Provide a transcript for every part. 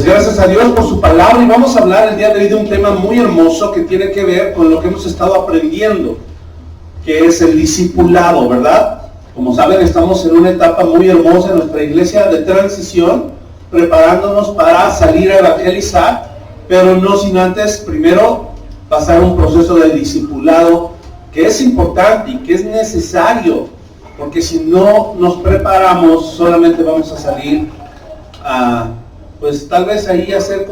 Pues gracias a Dios por su palabra y vamos a hablar el día de hoy de un tema muy hermoso que tiene que ver con lo que hemos estado aprendiendo, que es el discipulado, ¿verdad? Como saben, estamos en una etapa muy hermosa en nuestra iglesia de transición, preparándonos para salir a evangelizar, pero no sin antes primero pasar un proceso de discipulado que es importante y que es necesario, porque si no nos preparamos solamente vamos a salir a, pues tal vez ahí hacer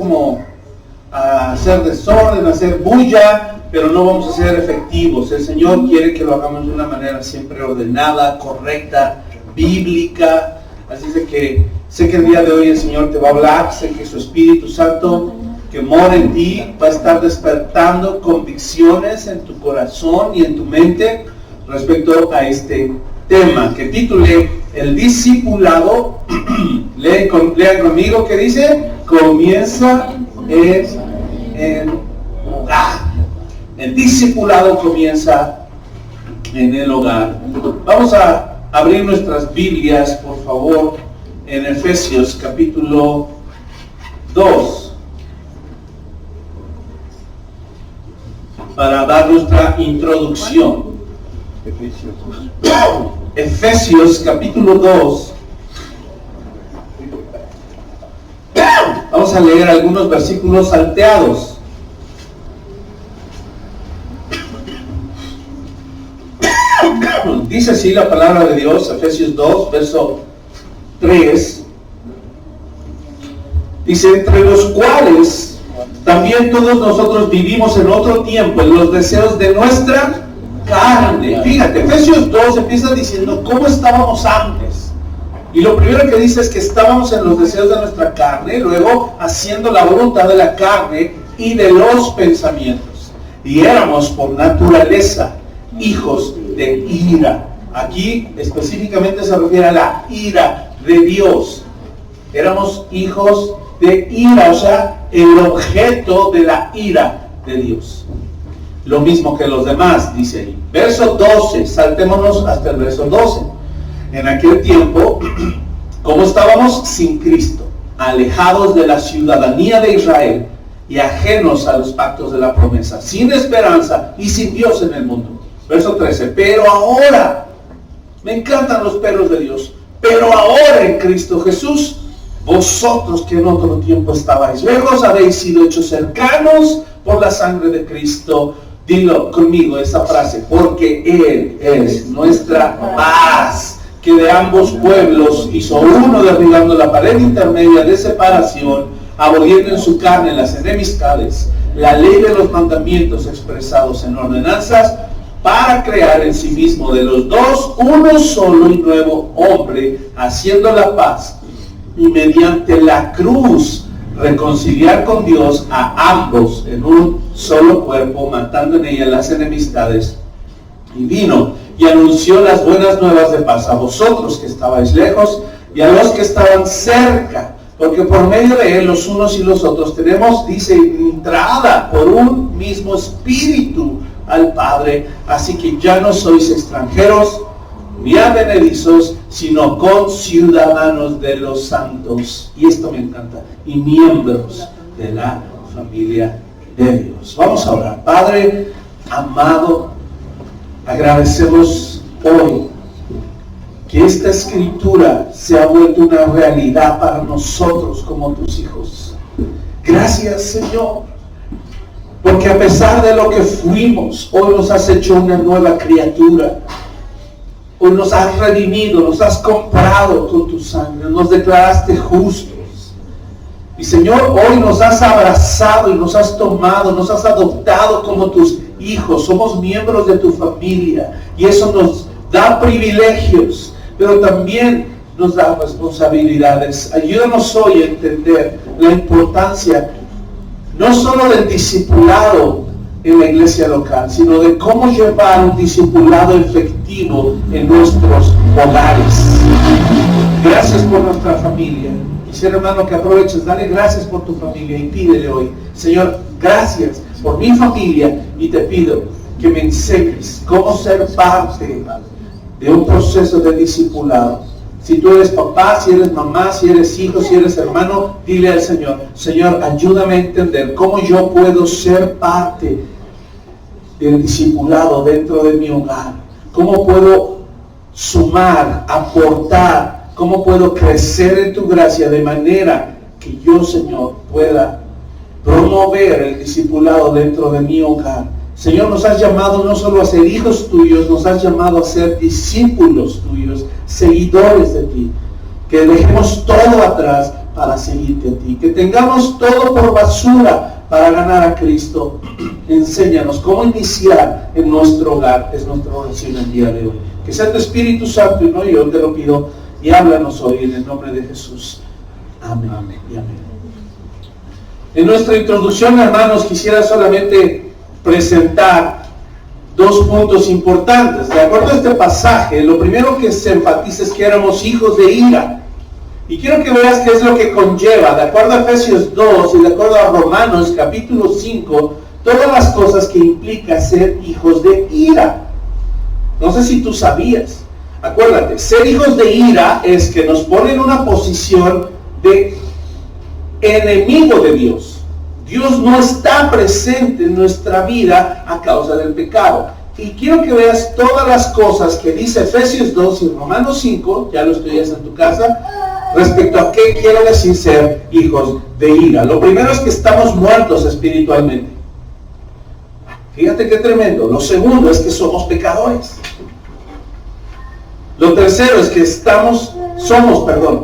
desorden, hacer bulla, pero no vamos a ser efectivos. El Señor quiere que lo hagamos de una manera siempre ordenada, correcta, bíblica. Así es de que sé que el día de hoy el Señor te va a hablar, sé que su Espíritu Santo que mora en ti va a estar despertando convicciones en tu corazón y en tu mente respecto a este tema que titulé el discipulado. Lean conmigo, que dice: comienza en el hogar. El discipulado comienza en el hogar. Vamos a abrir nuestras Biblias, por favor, en Efesios capítulo 2. Para dar nuestra introducción. Efesios capítulo 2. Vamos a leer algunos versículos salteados. Dice así la palabra de Dios, Efesios 2, verso 3. Dice: entre los cuales también todos nosotros vivimos en otro tiempo en los deseos de nuestra carne. Fíjate, Efesios 2 empieza diciendo cómo estábamos antes. Y lo primero que dice es que estábamos en los deseos de nuestra carne, luego haciendo la voluntad de la carne y de los pensamientos. Y éramos por naturaleza hijos de ira. Aquí específicamente se refiere a la ira de Dios. Éramos hijos de ira, o sea, el objeto de la ira de Dios. Lo mismo que los demás, dice ahí. Verso 12, saltémonos hasta el verso 12. En aquel tiempo, como estábamos sin Cristo, alejados de la ciudadanía de Israel y ajenos a los pactos de la promesa, sin esperanza y sin Dios en el mundo. Verso 13, pero ahora, me encantan los peros de Dios, pero ahora en Cristo Jesús, vosotros que en otro tiempo estabais lejos, habéis sido hechos cercanos por la sangre de Cristo. Dilo conmigo esa frase: porque Él es nuestra paz, que de ambos pueblos hizo uno, derribando la pared intermedia de separación, aboliendo en su carne las enemistades, la ley de los mandamientos expresados en ordenanzas, para crear en sí mismo de los dos uno solo y nuevo hombre, haciendo la paz, y mediante la cruz reconciliar con Dios a ambos en un solo cuerpo, matando en ella las enemistades. Y vino y anunció las buenas nuevas de paz a vosotros que estabais lejos y a los que estaban cerca, porque por medio de él los unos y los otros tenemos, dice, entrada por un mismo espíritu al Padre. Así que ya no sois extranjeros ni advenedizos, sino conciudadanos de los santos. Y esto me encanta. Y miembros de la familia de Dios. Vamos a orar. Padre amado, agradecemos hoy que esta escritura se ha vuelto una realidad para nosotros como tus hijos. Gracias, Señor, porque a pesar de lo que fuimos, hoy nos has hecho una nueva criatura. Hoy nos has redimido, nos has comprado con tu sangre, nos declaraste justos. Y Señor, hoy nos has abrazado y nos has tomado, nos has adoptado como tus hijos. Somos miembros de tu familia y eso nos da privilegios, pero también nos da responsabilidades. Ayúdanos hoy a entender la importancia no solo del discipulado en la iglesia local, sino de cómo llevar un discipulado efectivo en nuestros hogares. Gracias por nuestra familia. Quisiera, hermano, que aproveches, dale gracias por tu familia y pídele hoy: Señor, gracias por mi familia, y te pido que me enseñes cómo ser parte de un proceso de discipulado Si tú eres papá, si eres mamá, si eres hijo, si eres hermano, dile al Señor, Señor, ayúdame a entender cómo yo puedo ser parte del discipulado dentro de mi hogar. Cómo puedo sumar, aportar, cómo puedo crecer en tu gracia de manera que yo, Señor, pueda promover el discipulado dentro de mi hogar. Señor, nos has llamado no solo a ser hijos tuyos, nos has llamado a ser discípulos tuyos, seguidores de ti. Que dejemos todo atrás para seguirte a ti. Que tengamos todo por basura para ganar a Cristo. Enséñanos cómo iniciar en nuestro hogar. Es nuestra oración el día de hoy. Que sea tu Espíritu Santo y no yo te lo pido. Y háblanos hoy en el nombre de Jesús. Amén. Amén y amén. En nuestra introducción, hermanos, quisiera solamente presentar dos puntos importantes. De acuerdo a este pasaje, lo primero que se enfatiza es que éramos hijos de ira. Y quiero que veas qué es lo que conlleva. De acuerdo a Efesios 2 y de acuerdo a Romanos capítulo 5, todas las cosas que implica ser hijos de ira. No sé si tú sabías. Acuérdate, ser hijos de ira es que nos pone en una posición de enemigo de Dios. Dios no está presente en nuestra vida a causa del pecado. Y quiero que veas todas las cosas que dice Efesios 2 y Romanos 5, ya lo estudias en tu casa, respecto a qué quiere decir ser hijos de ira. Lo primero es que estamos muertos espiritualmente. Fíjate qué tremendo. Lo segundo es que somos pecadores. Lo tercero es que somos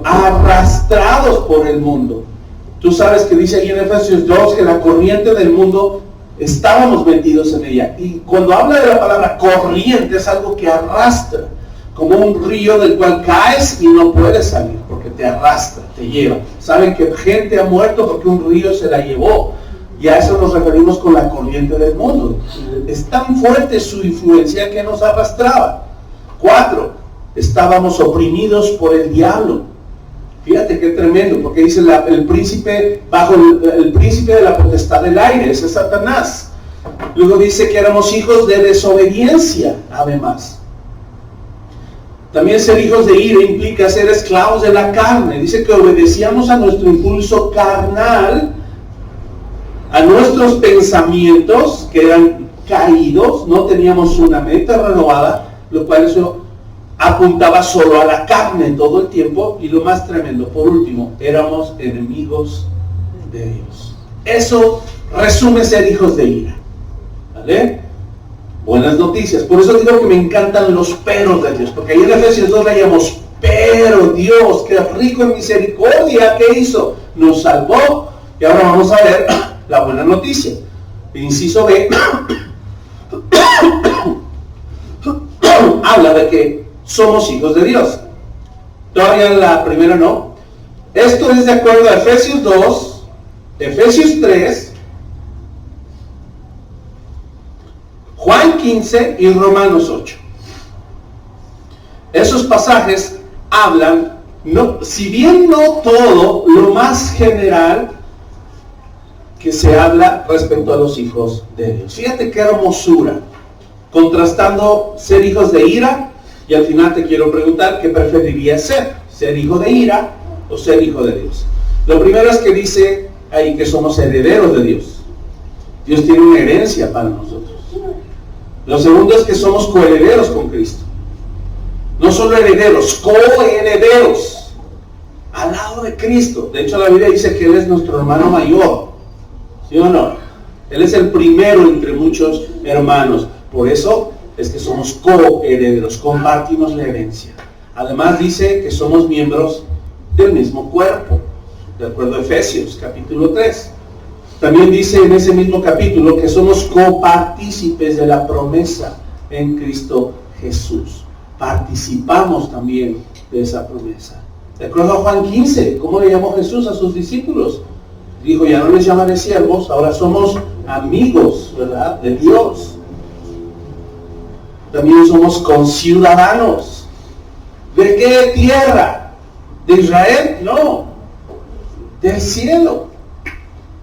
arrastrados por el mundo. Tú sabes que dice ahí en Efesios 2 que la corriente del mundo estábamos metidos en ella. Y cuando habla de la palabra corriente es algo que arrastra, como un río del cual caes y no puedes salir, porque te arrastra, te lleva. Saben que gente ha muerto porque un río se la llevó. Y a eso nos referimos con la corriente del mundo. Es tan fuerte su influencia que nos arrastraba. 4, estábamos oprimidos por el diablo. Fíjate qué tremendo, porque dice el príncipe, bajo el príncipe de la potestad del aire, ese es Satanás. Luego dice que éramos hijos de desobediencia, además. También ser hijos de ira implica ser esclavos de la carne. Dice que obedecíamos a nuestro impulso carnal, a nuestros pensamientos que eran caídos, no teníamos una mente renovada, lo cual eso apuntaba solo a la carne todo el tiempo. Y lo más tremendo, por último, éramos enemigos de Dios. Eso resume ser hijos de ira. ¿Vale? Buenas noticias. Por eso digo que me encantan los peros de Dios, porque ahí en Efesios 2 leíamos, pero Dios, que es rico en misericordia, ¿qué hizo? Nos salvó. Y ahora vamos a ver la buena noticia. Inciso B habla de que somos hijos de Dios. Todavía la primera no. Esto es de acuerdo a Efesios 2, Efesios 3, Juan 15 y Romanos 8. Esos pasajes hablan, si bien no todo, lo más general que se habla respecto a los hijos de Dios. Fíjate qué hermosura, contrastando ser hijos de ira. Y al final te quiero preguntar, ¿qué preferirías ser hijo de ira o ser hijo de Dios? Lo primero es que dice ahí que somos herederos de Dios. Dios tiene una herencia para nosotros. Lo segundo es que somos coherederos con Cristo. No solo herederos, coherederos al lado de Cristo. De hecho, la Biblia dice que Él es nuestro hermano mayor. ¿Sí o no? Él es el primero entre muchos hermanos. Por eso es que somos coherederos, compartimos la herencia. Además dice que somos miembros del mismo cuerpo, de acuerdo a Efesios capítulo 3. También dice en ese mismo capítulo que somos copartícipes de la promesa en Cristo Jesús. Participamos también de esa promesa. De acuerdo a Juan 15, ¿cómo le llamó Jesús a sus discípulos? Dijo, ya no les llamaré siervos, ahora somos amigos, ¿verdad?, de Dios. También somos conciudadanos. ¿De qué tierra? ¿De Israel? No. Del cielo.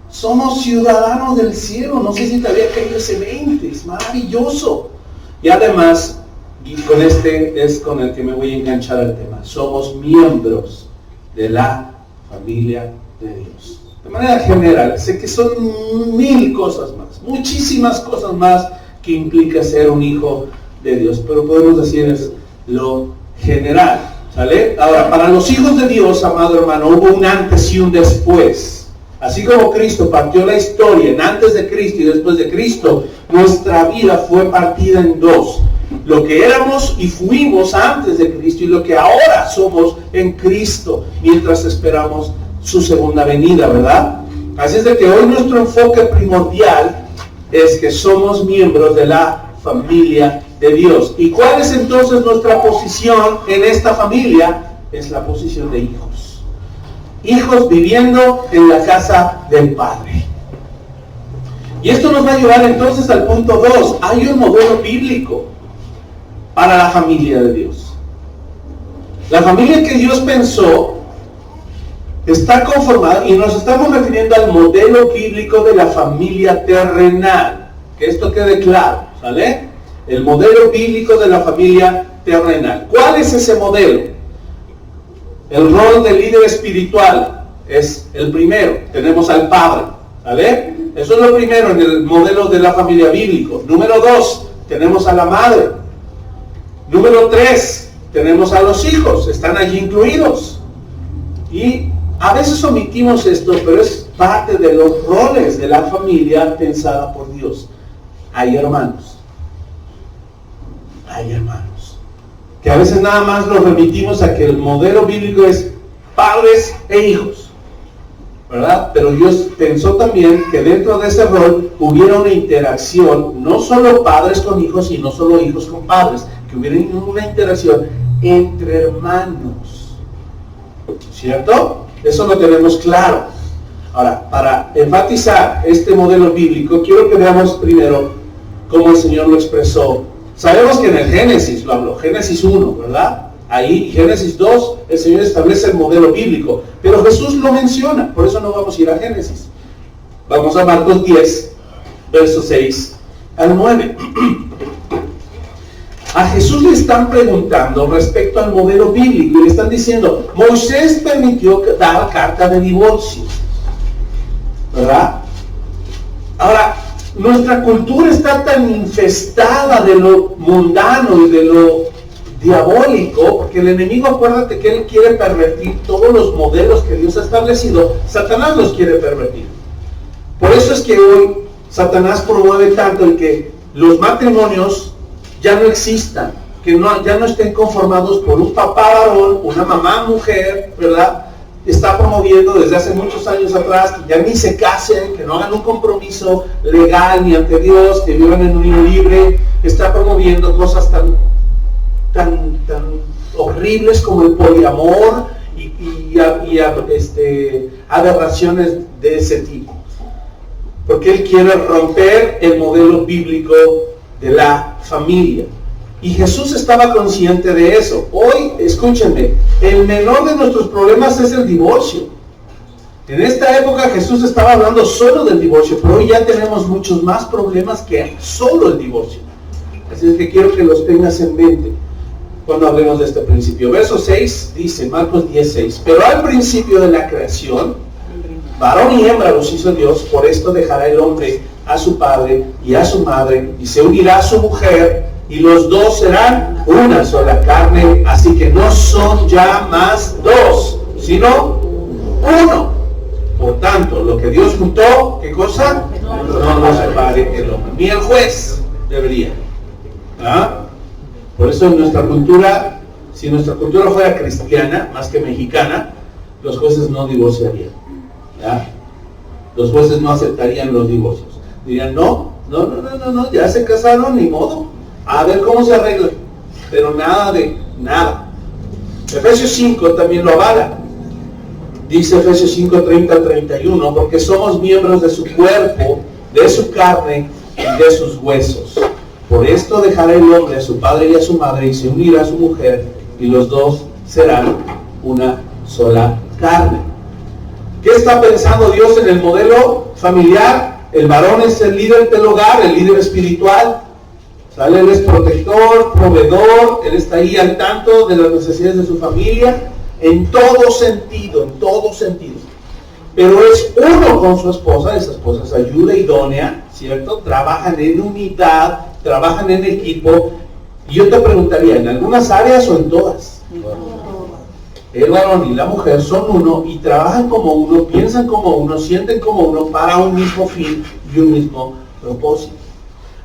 Somos ciudadanos del cielo. No sé si te había caído ese 20. Es maravilloso. Y además Y con este es con el que me voy a enganchar al tema. Somos miembros de la familia de Dios. De manera general, sé que son 1000 cosas más, muchísimas cosas más que implica ser un hijo de Dios, pero podemos decir es lo general, ¿sale? Ahora, para los hijos de Dios, amado hermano, hubo un antes y un después. Así como Cristo partió la historia en antes de Cristo y después de Cristo, nuestra vida fue partida en dos. Lo que éramos y fuimos antes de Cristo y lo que ahora somos en Cristo, mientras esperamos su segunda venida, ¿verdad? Así es de que hoy nuestro enfoque primordial es que somos miembros de la familia de Dios. ¿Y cuál es entonces nuestra posición en esta familia? Es la posición de hijos. Hijos viviendo en la casa del Padre. Y esto nos va a llevar entonces al punto 2. Hay un modelo bíblico para la familia de Dios. La familia que Dios pensó está conformada, y nos estamos refiriendo al modelo bíblico de la familia terrenal. Que esto quede claro, ¿sale? El modelo bíblico de la familia terrenal. ¿Cuál es ese modelo? El rol del líder espiritual es el primero. Tenemos al Padre, ¿sale? Eso es lo primero en el modelo de la familia bíblico. Número 2, tenemos a la madre. Número 3, tenemos a los hijos, están allí incluidos. Y a veces omitimos esto, pero es parte de los roles de la familia pensada por Dios. Hay hermanos, que a veces nada más nos remitimos a que el modelo bíblico es padres e hijos, ¿verdad? Pero Dios pensó también que dentro de ese rol hubiera una interacción, no solo padres con hijos, y no solo hijos con padres, que hubiera una interacción entre hermanos, ¿cierto? Eso lo tenemos claro. Ahora, para enfatizar este modelo bíblico, quiero que veamos primero cómo el Señor lo expresó. Sabemos que en el Génesis lo habló, Génesis 1, ¿verdad? Ahí, Génesis 2, el Señor establece el modelo bíblico, pero Jesús lo menciona, por eso no vamos a ir a Génesis. Vamos a Marcos 10, versos 6 al 9. A Jesús le están preguntando respecto al modelo bíblico y le están diciendo, Moisés permitió dar carta de divorcio, ¿verdad? Ahora, nuestra cultura está tan infestada de lo mundano y de lo diabólico, porque el enemigo, acuérdate que él quiere pervertir todos los modelos que Dios ha establecido. Satanás los quiere pervertir. Por eso es que hoy Satanás promueve tanto el que los matrimonios ya no existan, que ya no estén conformados por un papá varón, una mamá mujer, ¿verdad? Está promoviendo desde hace muchos años atrás que ya ni se casen, que no hagan un compromiso legal ni ante Dios, que vivan en unión libre. Está promoviendo cosas tan horribles como el poliamor y aberraciones de ese tipo. Porque él quiere romper el modelo bíblico de la familia. Y Jesús estaba consciente de eso. Hoy, escúchenme, el menor de nuestros problemas es el divorcio. En esta época Jesús estaba hablando solo del divorcio, pero hoy ya tenemos muchos más problemas que solo el divorcio. Así es que quiero que los tengas en mente cuando hablemos de este principio. Verso 6 dice, Marcos 10:6, pero al principio de la creación, varón y hembra los hizo Dios, por esto dejará el hombre a su padre y a su madre, y se unirá a su mujer, y los dos serán una sola carne. Así que no son ya más dos, sino uno. Por tanto, lo que Dios juntó, ¿qué cosa? No lo separe el hombre. Ni el juez debería. ¿Ah? Por eso en nuestra cultura, si nuestra cultura fuera cristiana, más que mexicana, los jueces no divorciarían. ¿Ya? Los jueces no aceptarían los divorcios. Dirían, no, ya se casaron, ni modo. A ver cómo se arregla. Pero nada de nada. Efesios 5 también lo avala. Dice Efesios 5, 30-31, porque somos miembros de su cuerpo, de su carne y de sus huesos. Por esto dejará el hombre a su padre y a su madre, y se unirá a su mujer, y los dos serán una sola carne. ¿Qué está pensando Dios en el modelo familiar? El varón es el líder del hogar, el líder espiritual. ¿Sale? Él es protector, proveedor, Él está ahí al tanto de las necesidades de su familia, en todo sentido, en todo sentido. Pero es uno con su esposa, esa esposa es ayuda idónea, ¿cierto? Trabajan en unidad, trabajan en equipo. Y yo te preguntaría, ¿en algunas áreas o en todas? El varón y la mujer son uno y trabajan como uno, piensan como uno, sienten como uno para un mismo fin y un mismo propósito.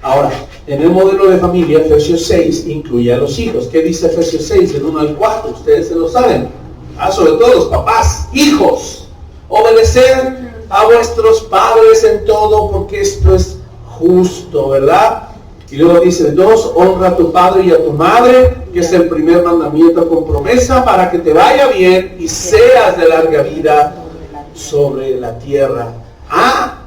Ahora, en el modelo de familia, Efesios 6 incluye a los hijos. ¿Qué dice Efesios 6, del 1 al 4? Ustedes se lo saben. Sobre todo los papás, hijos, obedecer a vuestros padres en todo, porque esto es justo, ¿verdad? Y luego dice 2, honra a tu padre y a tu madre, que es el primer mandamiento con promesa, para que te vaya bien y seas de larga vida sobre la tierra.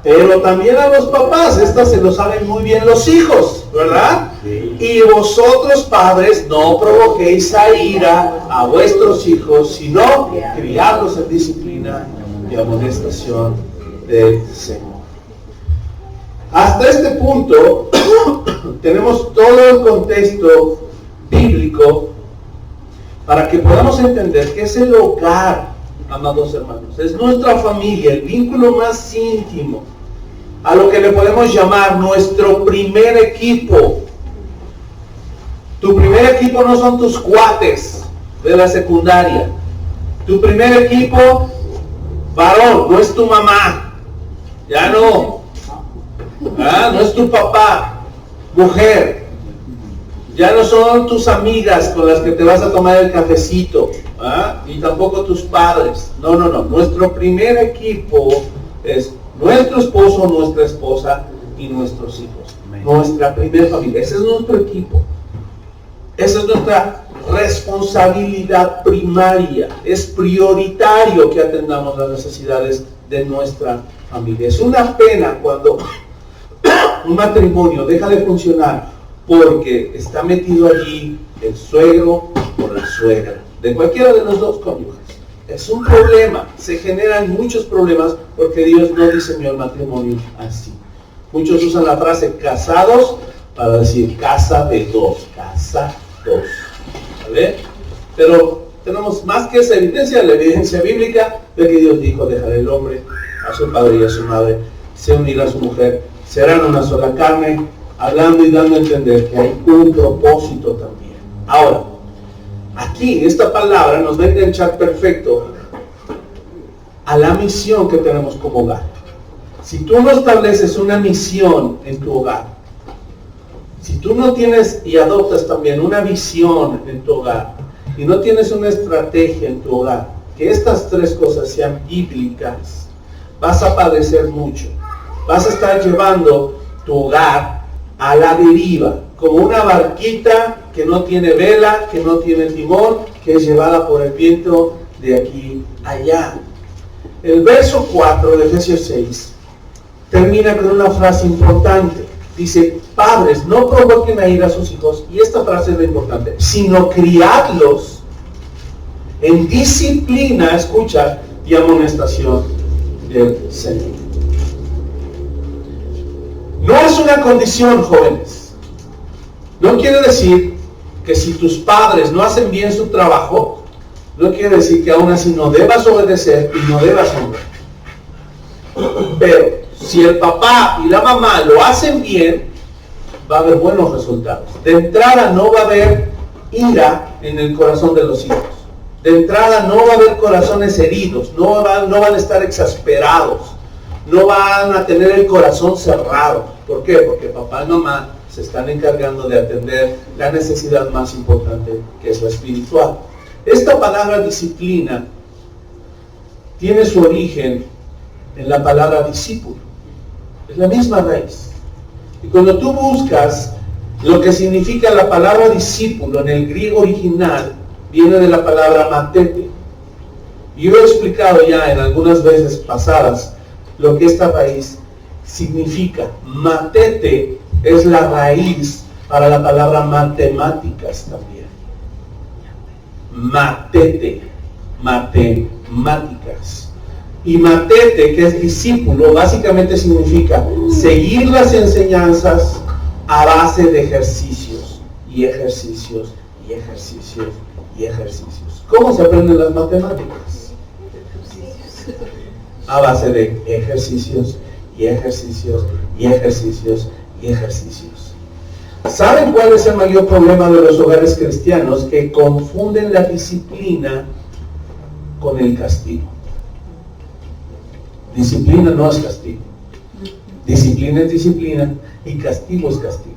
Pero también a los papás, estas se lo saben muy bien los hijos, ¿verdad? Sí. Y vosotros padres no provoquéis a ira a vuestros hijos, sino criadlos en disciplina y amonestación del Señor. Hasta este punto tenemos todo el contexto bíblico para que podamos entender qué es el hogar, amados hermanos. Es nuestra familia, el vínculo más íntimo, a lo que le podemos llamar nuestro primer equipo. Tu primer equipo no son tus cuates de la secundaria. Tu primer equipo, varón, no es tu mamá. Ya no. No es tu papá. Mujer, ya no son tus amigas con las que te vas a tomar el cafecito, ni tampoco tus padres. No. Nuestro primer equipo es nuestro esposo, nuestra esposa y nuestros hijos. Nuestra primera familia. Ese es nuestro equipo. Esa es nuestra responsabilidad primaria. Es prioritario que atendamos las necesidades de nuestra familia. Es una pena cuando un matrimonio deja de funcionar porque está metido allí el suegro o la suegra, de cualquiera de los dos cónyuges. Es un problema, se generan muchos problemas porque Dios no diseñó el matrimonio así. Muchos usan la frase casados para decir casa de dos, ¿vale? Pero tenemos más que esa evidencia, la evidencia bíblica de que Dios dijo: dejará el hombre a su padre y a su madre, se unirá a su mujer, serán una sola carne, hablando y dando a entender que hay un propósito también. Ahora, aquí esta palabra nos va a enganchar perfecto a la misión que tenemos como hogar. Si tú no estableces una misión en tu hogar, si tú no tienes y adoptas también una visión en tu hogar, y no tienes una estrategia en tu hogar, que estas tres cosas sean bíblicas, vas a padecer mucho. Vas a estar llevando tu hogar a la deriva, como una barquita que no tiene vela, que no tiene timón, que es llevada por el viento de aquí a allá. El verso 4 de Efesios 6 termina con una frase importante. Dice: padres, no provoquen a ira a sus hijos, y esta frase es lo importante, sino criadlos en disciplina, escucha, y amonestación del Señor. No es una condición, jóvenes. No quiere decir que si tus padres no hacen bien su trabajo, no quiere decir que aún así no debas obedecer y no debas honrar. Pero si el papá y la mamá lo hacen bien, va a haber buenos resultados. De entrada no va a haber ira en el corazón de los hijos. De entrada no va a haber corazones heridos, no van a estar exasperados, no van a tener el corazón cerrado. ¿Por qué? Porque papá y mamá se están encargando de atender la necesidad más importante, que es la espiritual. Esta palabra disciplina tiene su origen en la palabra discípulo. Es la misma raíz. Y cuando tú buscas lo que significa la palabra discípulo en el griego original, viene de la palabra matete. Y yo he explicado ya en algunas veces pasadas lo que esta raíz significa. Matete es la raíz para la palabra matemáticas también. Matete, matemáticas. Y matete, que es discípulo, básicamente significa seguir las enseñanzas, a base de ejercicios y ejercicios y ejercicios y ejercicios. ¿Cómo se aprenden las matemáticas? A base de ejercicios y ejercicios y ejercicios y ejercicios. ¿Saben cuál es el mayor problema de los hogares cristianos? Que confunden la disciplina con el castigo. Disciplina no es castigo. Disciplina es disciplina y castigo es castigo.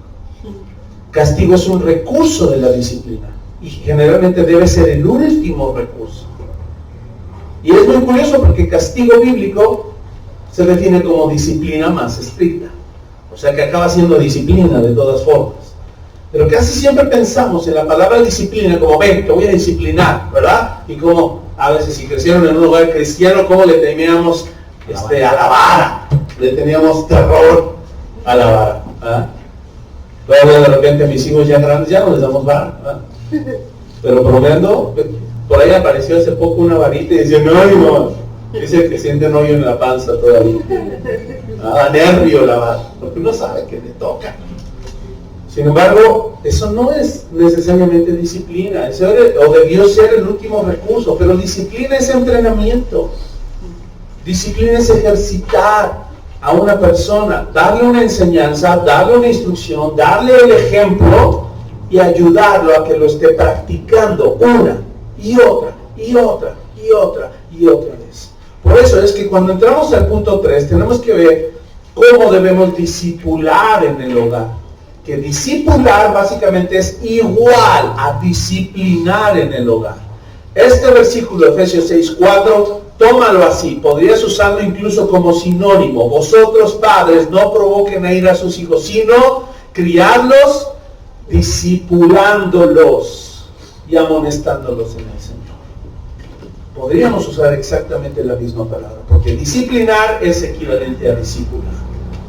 Castigo es un recurso de la disciplina y generalmente debe ser el último recurso. Y es muy curioso porque castigo bíblico se define como disciplina más estricta. O sea que acaba siendo disciplina de todas formas. Pero casi siempre pensamos en la palabra disciplina como, ven, te voy a disciplinar, ¿verdad? Y como a veces si crecieron en un hogar cristiano, como le teníamos a la vara. Le teníamos terror a la vara. ¿Ah? Luego de repente a mis hijos ya grandes ya no les damos vara. ¿Ah? Pero bromeando, por ahí apareció hace poco una varita y decía, no, dice que siente un hoyo en la panza todavía. Da nervio la vara, porque uno sabe que le toca. Sin embargo, eso no es necesariamente disciplina, eso o debió ser el último recurso, pero disciplina es entrenamiento. Disciplina es ejercitar a una persona, darle una enseñanza, darle una instrucción, darle el ejemplo y ayudarlo a que lo esté practicando una y otra y otra y otra y otra vez. Por eso es que cuando entramos al punto 3 tenemos que ver cómo debemos discipular en el hogar. Que discipular básicamente es igual a disciplinar en el hogar. Este versículo, Efesios 6:4, tómalo así, podrías usarlo incluso como sinónimo. Vosotros padres no provoquen a ir a sus hijos, sino criarlos, discipulándolos y amonestándolos en el Señor. Podríamos usar exactamente la misma palabra, porque disciplinar es equivalente a discipular.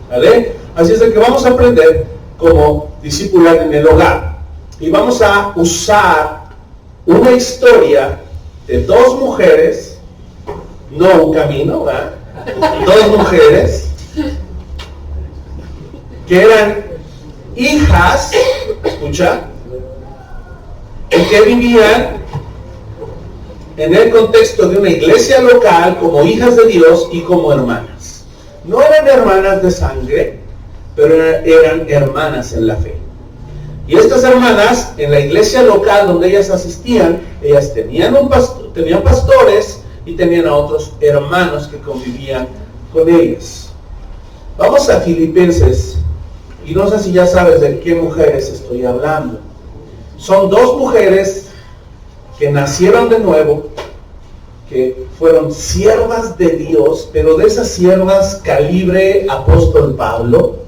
¿Vale? Así es de que vamos a aprender cómo discipular en el hogar. Y vamos a usar una historia de dos mujeres, no un camino, ¿verdad? Dos mujeres que eran hijas, escucha, y que vivían en el contexto de una iglesia local como hijas de Dios y como hermanas. No eran hermanas de sangre, pero eran hermanas en la fe. Y estas hermanas, en la iglesia local donde ellas asistían, ellas tenían pastores y tenían a otros hermanos que convivían con ellas. Vamos a Filipenses, y no sé si ya sabes de qué mujeres estoy hablando. Son dos mujeres que nacieron de nuevo, que fueron siervas de Dios, pero de esas siervas calibre apóstol Pablo,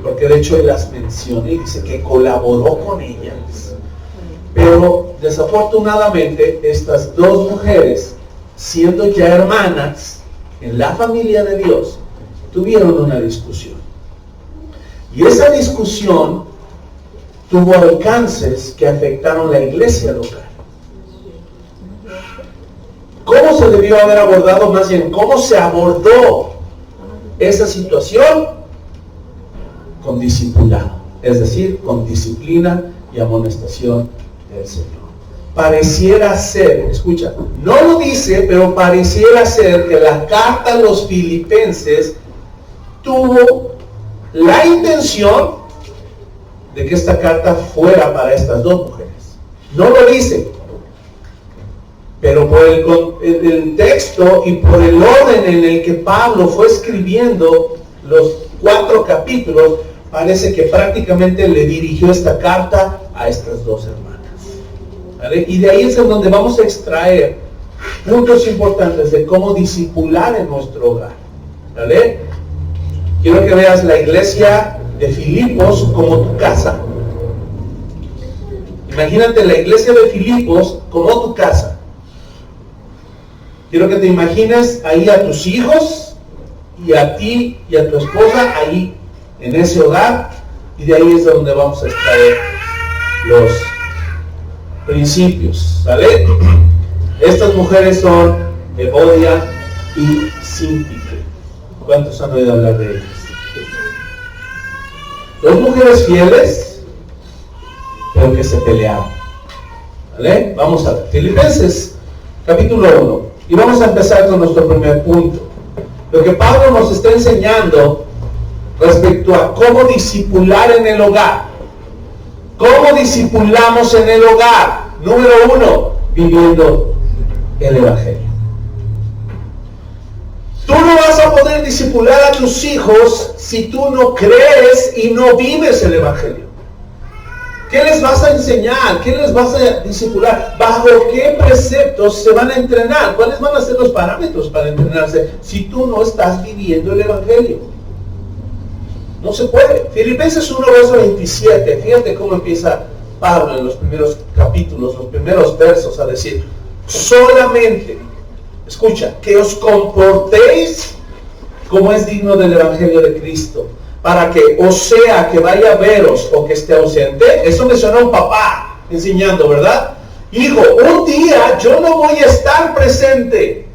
porque de hecho él las menciona y dice que colaboró con ellas. Pero desafortunadamente estas dos mujeres, siendo ya hermanas en la familia de Dios, tuvieron una discusión. Y esa discusión tuvo alcances que afectaron la iglesia local. ¿Cómo se debió haber abordado? Más bien, ¿cómo se abordó esa situación? Con discipulado, es decir, con disciplina y amonestación del Señor. Pareciera ser, escucha, no lo dice, pero pareciera ser que la carta a los filipenses tuvo la intención de que esta carta fuera para estas dos mujeres. No lo dice, pero por el texto y por el orden en el que Pablo fue escribiendo los 4 capítulos, parece que prácticamente le dirigió esta carta a estas dos hermanas. ¿Vale? Y de ahí es en donde vamos a extraer puntos importantes de cómo discipular en nuestro hogar. ¿Vale? Quiero que veas la iglesia de Filipos como tu casa. Imagínate la iglesia de Filipos como tu casa. Quiero que te imagines ahí a tus hijos y a ti y a tu esposa ahí en ese hogar, y de ahí es donde vamos a extraer los principios, ¿vale? Estas mujeres son Evodia y Síntique. ¿Cuántos han oído hablar de ellas? Dos mujeres fieles, pero que se peleaban. ¿Vale? Vamos a ver. Filipenses, capítulo 1. Y vamos a empezar con nuestro primer punto. Lo que Pablo nos está enseñando respecto a cómo discipular en el hogar. ¿Cómo discipulamos en el hogar? Número 1, viviendo el Evangelio. Tú no vas a poder discipular a tus hijos si tú no crees y no vives el Evangelio. ¿Qué les vas a enseñar? ¿Qué les vas a discipular? ¿Bajo qué preceptos se van a entrenar? ¿Cuáles van a ser los parámetros para entrenarse si tú no estás viviendo el Evangelio? No se puede. Filipenses 1, verso 27. Fíjate cómo empieza Pablo en los primeros capítulos, los primeros versos, a decir: solamente, escucha, que os comportéis como es digno del Evangelio de Cristo, para que, o sea, que vaya a veros o que esté ausente. Eso me suena a un papá enseñando, ¿verdad? Hijo, un día yo no voy a estar presente.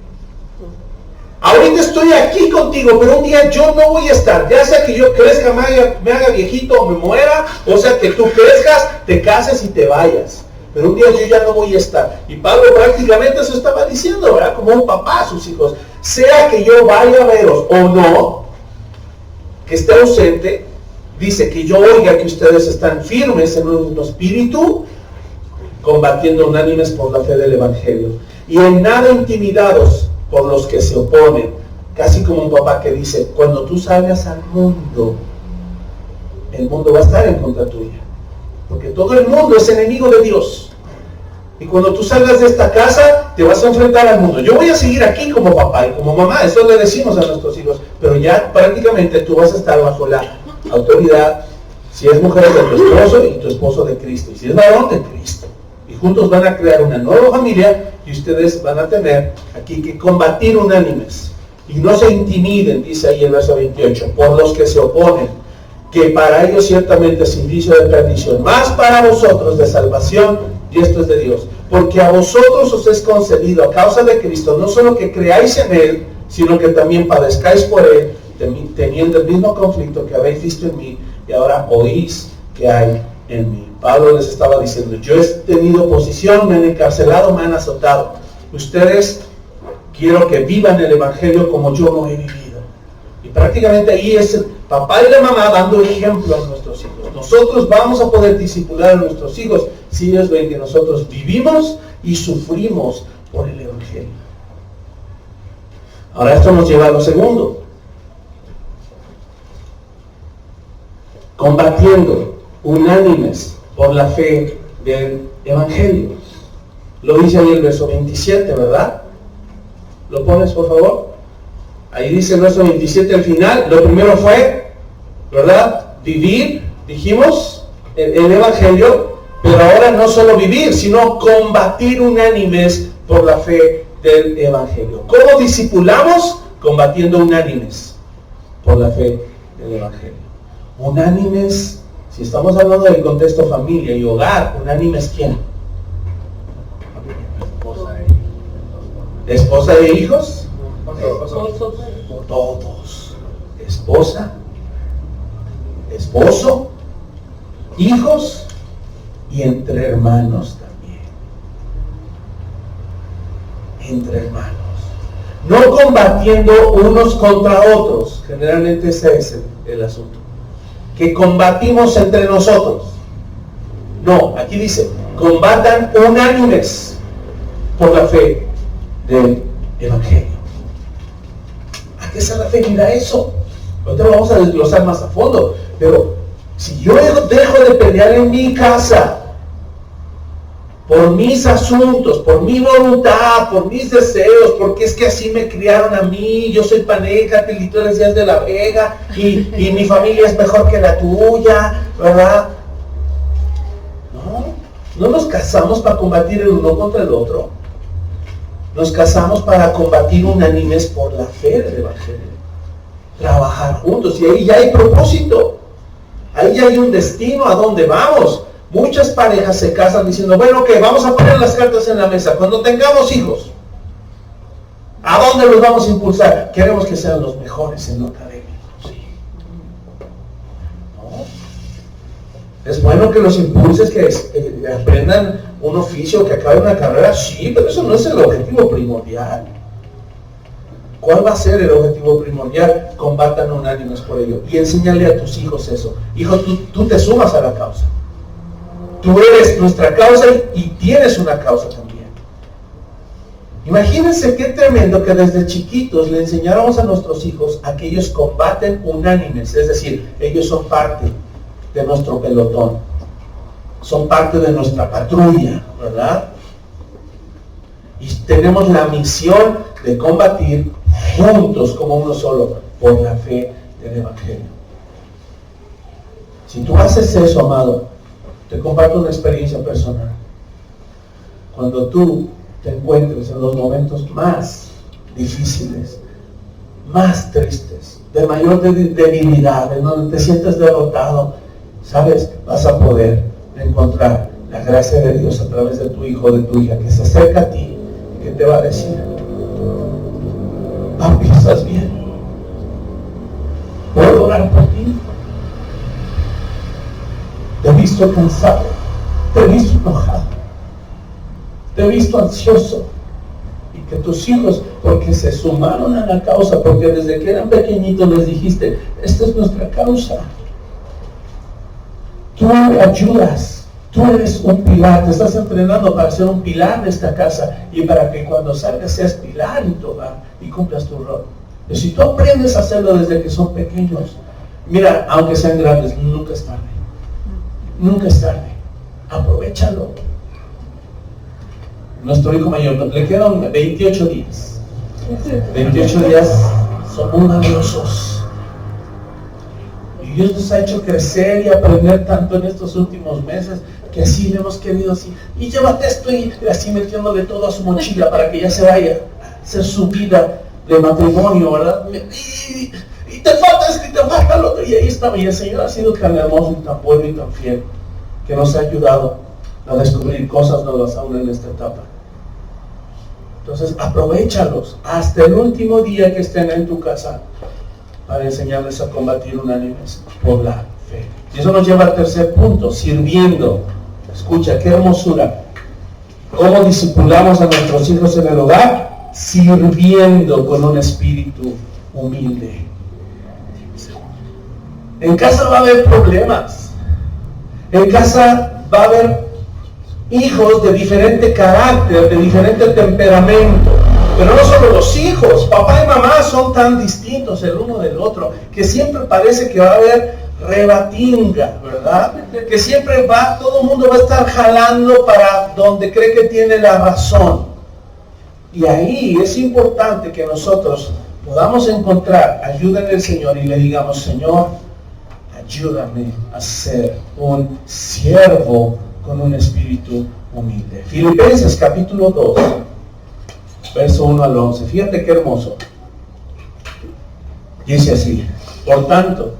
Ahorita estoy aquí contigo, pero un día yo no voy a estar. Ya sea que yo crezca, me haga viejito o me muera, o sea que tú crezcas, te cases y te vayas. Pero un día yo ya no voy a estar. Y Pablo prácticamente eso estaba diciendo, ¿verdad? Como un papá a sus hijos. Sea que yo vaya a veros o no, que esté ausente, dice que yo oiga que ustedes están firmes en un espíritu, combatiendo unánimes por la fe del Evangelio, y en nada intimidados por los que se oponen. Casi como un papá que dice: cuando tú salgas al mundo, el mundo va a estar en contra tuya, porque todo el mundo es enemigo de Dios. Y cuando tú salgas de esta casa, te vas a enfrentar al mundo. Yo voy a seguir aquí como papá y como mamá, eso le decimos a nuestros hijos, pero ya prácticamente tú vas a estar bajo la autoridad, si es mujer, de tu esposo y tu esposo de Cristo, y si es varón, de Cristo. Y juntos van a crear una nueva familia, y ustedes van a tener aquí que combatir unánimes. Y no se intimiden, dice ahí el verso 28, por los que se oponen, que para ellos ciertamente es indicio de perdición, más para vosotros de salvación, y esto es de Dios. Porque a vosotros os es concedido a causa de Cristo, no solo que creáis en Él, sino que también padezcáis por Él, teniendo el mismo conflicto que habéis visto en mí, y ahora oís que hay en mí. Pablo les estaba diciendo: yo he tenido oposición, me han encarcelado, me han azotado. Ustedes quiero que vivan el Evangelio como yo lo he vivido. Y prácticamente ahí es el papá y la mamá dando ejemplo a nuestros hijos. Nosotros vamos a poder discipular a nuestros hijos si ellos ven que nosotros vivimos y sufrimos por el Evangelio. Ahora esto nos lleva a lo segundo: combatiendo unánimes por la fe del Evangelio. Lo dice ahí el verso 27, ¿verdad? ¿Lo pones, por favor? Ahí dice el verso 27 al final. Lo primero fue, ¿verdad?, vivir, dijimos, el Evangelio, pero ahora no solo vivir, sino combatir unánimes por la fe del Evangelio. ¿Cómo discipulamos? Combatiendo unánimes por la fe del Evangelio. Unánimes, si estamos hablando del contexto familia y hogar, unánimes, ¿quién? ¿Esposa de hijos? Todos. Esposa, esposo, hijos y entre hermanos también. Entre hermanos. No combatiendo unos contra otros. Generalmente ese es el asunto. Que combatimos entre nosotros. No, aquí dice: combatan unánimes por la fe del Evangelio. ¿A qué se referirá eso? Ahorita lo vamos a desglosar más a fondo. Pero si yo dejo de pelear en mi casa por mis asuntos, por mi voluntad, por mis deseos, porque es que así me criaron a mí, yo soy paneja, Pilitones Díaz de la Vega, y mi familia es mejor que la tuya, ¿verdad? No nos casamos para combatir el uno contra el otro. Nos casamos para combatir unánimes por la fe del Evangelio. Trabajar juntos, y ahí ya hay propósito. Ahí ya hay un destino a dónde vamos. Muchas parejas se casan diciendo: bueno, ¿qué? Vamos a poner las cartas en la mesa. Cuando tengamos hijos, ¿a dónde los vamos a impulsar? Queremos que sean los mejores en lo académico. ¿Sí? ¿No? Es bueno que los impulses, que aprendan un oficio, que acaben una carrera, sí, pero eso no es el objetivo primordial. ¿Cuál va a ser el objetivo primordial? Combatan unánimes por ello. Y enséñale a tus hijos eso. Hijo, tú te sumas a la causa. Tú eres nuestra causa y tienes una causa también. Imagínense qué tremendo que desde chiquitos le enseñáramos a nuestros hijos a que ellos combaten unánimes, es decir, ellos son parte de nuestro pelotón, son parte de nuestra patrulla, ¿verdad? Y tenemos la misión de combatir juntos como uno solo por la fe del Evangelio. Si tú haces eso, amado, te comparto una experiencia personal. Cuando tú te encuentres en los momentos más difíciles, más tristes, de mayor debilidad, en donde te sientes derrotado, sabes, vas a poder encontrar la gracia de Dios a través de tu hijo o de tu hija, que se acerca a ti y que te va a decir: papi, ¿estás bien? ¿Puedo orar por ti? Te he visto cansado, te he visto enojado, te he visto ansioso. Y que tus hijos, porque se sumaron a la causa, porque desde que eran pequeñitos les dijiste: esta es nuestra causa. Tú ayudas, tú eres un pilar, te estás entrenando para ser un pilar de esta casa y para que cuando salgas seas pilar en tu hogar y cumplas tu rol. Pero si tú aprendes a hacerlo desde que son pequeños, mira, aunque sean grandes, nunca es tarde. Nunca es tarde. Aprovechalo. Nuestro hijo mayor, le quedan 28 días. 28 días son muy valiosos. Y Dios nos ha hecho crecer y aprender tanto en estos últimos meses, que así le hemos querido así. Y llévate esto, y así metiéndole todo a su mochila para que ya se vaya a hacer su vida de matrimonio, ¿verdad? Y te falta esto y te falta lo otro. Y ahí está. Y el Señor ha sido tan hermoso y tan bueno y tan fiel, que nos ha ayudado a descubrir cosas nuevas aún en esta etapa. Entonces aprovéchalos hasta el último día que estén en tu casa para enseñarles a combatir unánimes por la fe. Y eso nos lleva al tercer punto: sirviendo. Escucha, qué hermosura. ¿Cómo discipulamos a nuestros hijos en el hogar? Sirviendo con un espíritu humilde. En casa va a haber problemas. En casa va a haber hijos de diferente carácter, de diferente temperamento. Pero no solo los hijos, papá y mamá son tan distintos el uno del otro, que siempre parece que va a haber rebatinga, ¿verdad? Que siempre todo el mundo va a estar jalando para donde cree que tiene la razón. Y ahí es importante que nosotros podamos encontrar ayuda en el Señor y le digamos: Señor, ayúdame a ser un siervo con un espíritu humilde. Filipenses capítulo 2, verso 1 al 11. Fíjate qué hermoso. Dice así: por tanto,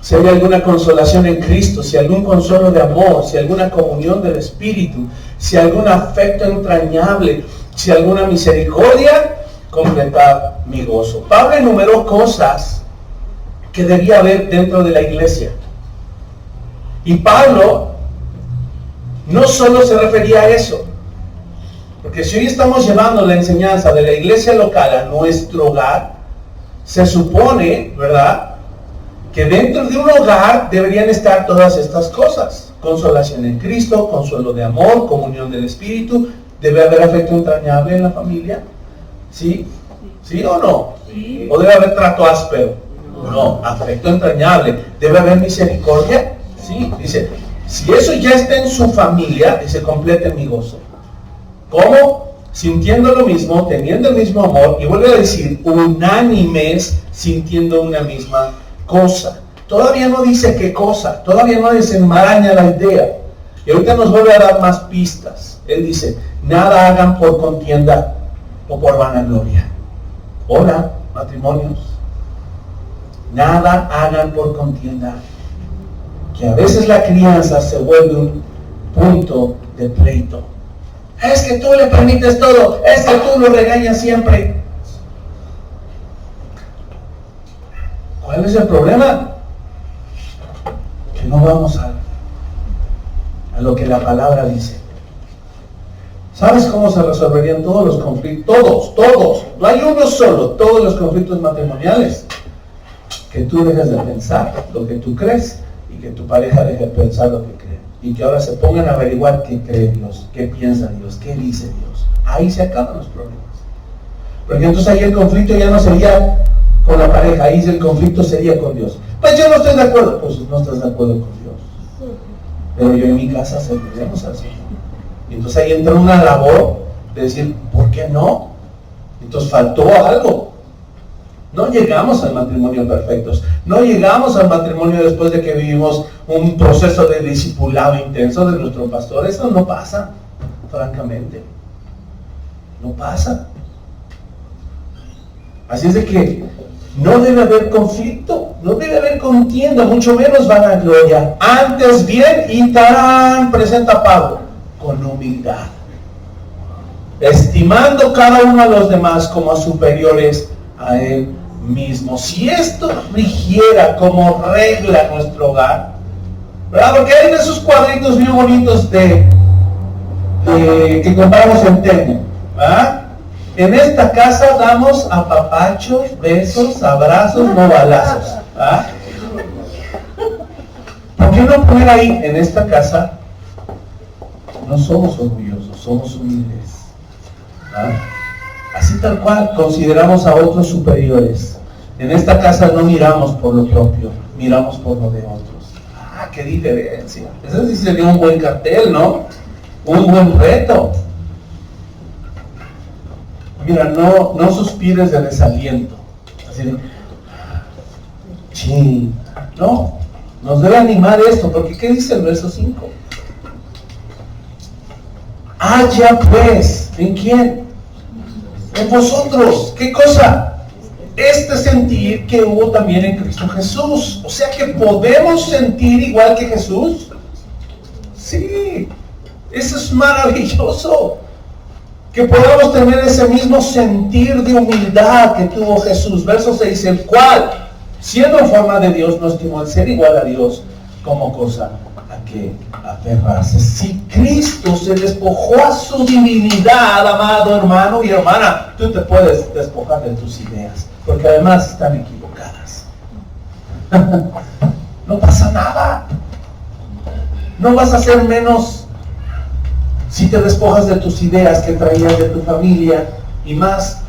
si hay alguna consolación en Cristo, si algún consuelo de amor, si alguna comunión del Espíritu, si algún afecto entrañable, si alguna misericordia, completad mi gozo. Pablo enumeró cosas que debía haber dentro de la iglesia. Y Pablo no solo se refería a eso, porque si hoy estamos llevando la enseñanza de la iglesia local a nuestro hogar, se supone, ¿verdad?, que dentro de un hogar deberían estar todas estas cosas: consolación en Cristo, consuelo de amor, comunión del Espíritu. ¿Debe haber afecto entrañable en la familia? ¿Sí? ¿Sí o no? Sí. ¿O debe haber trato áspero? No, afecto entrañable. ¿Debe haber misericordia? Sí, dice, si eso ya está en su familia, dice, completen mi gozo. ¿Cómo? Sintiendo lo mismo, teniendo el mismo amor, y vuelve a decir, unánimes, sintiendo una misma cosa. Todavía no dice qué cosa, todavía no desenmaraña la idea. Y ahorita nos vuelve a dar más pistas. Él dice, nada hagan por contienda o por vanagloria. Hola, matrimonios. Nada hagan por contienda. Que a veces la crianza se vuelve un punto de pleito. Es que tú le permites todo, es que tú lo regañas siempre. ¿Cuál es el problema? Que no vamos a lo que la palabra dice. ¿Sabes cómo se resolverían todos los conflictos? Todos. No hay uno solo. Todos los conflictos matrimoniales. Que tú dejes de pensar lo que tú crees y que tu pareja deje de pensar lo que cree. Y que ahora se pongan a averiguar qué cree Dios, qué piensa Dios, qué dice Dios. Ahí se acaban los problemas. Porque entonces ahí el conflicto ya no sería con la pareja, ahí el conflicto sería con Dios. Pues yo no estoy de acuerdo. Pues no estás de acuerdo con Dios. Pero yo en mi casa serviremos al Señor. Y entonces ahí entra una labor de decir, ¿por qué no? Entonces faltó algo. No llegamos al matrimonio perfectos. No llegamos al matrimonio después de que vivimos un proceso de discipulado intenso de nuestro pastor. Eso no pasa, francamente. No pasa. Así es de que no debe haber conflicto, no debe haber contienda, mucho menos vanagloria. Antes bien, y tarán, presenta Pablo, con humildad, estimando cada uno a los demás como a superiores a él mismo. Si esto rigiera como regla nuestro hogar, ¿verdad? Porque hay de esos cuadritos bien bonitos que compramos en Temo, ¿verdad? En esta casa damos apapachos, besos, abrazos, no balazos, ¿verdad? ¿Por qué no poner ahí, en esta casa no somos orgullosos, somos humildes, ¿verdad? Así tal cual consideramos a otros superiores. En esta casa no miramos por lo propio, miramos por lo de otros. ¡Ah, qué diferencia! Ese sí sería un buen cartel, ¿no? Un buen reto. Mira, no suspires de desaliento. Así de, sí, no, nos debe animar esto, porque ¿qué dice el verso 5? Haya pues, ¿en quién? En vosotros. ¿Qué cosa? Este sentir que hubo también en Cristo Jesús. O sea que podemos sentir igual que Jesús. Sí, eso es maravilloso. Que podamos tener ese mismo sentir de humildad que tuvo Jesús. Verso 6, el cual, siendo en forma de Dios, no estimó el ser igual a Dios como cosa a que aferrarse. Si Cristo se despojó a su divinidad, amado hermano y hermana, tú te puedes despojar de tus ideas, porque además están equivocadas. No pasa nada. No vas a ser menos si te despojas de tus ideas que traías de tu familia, y más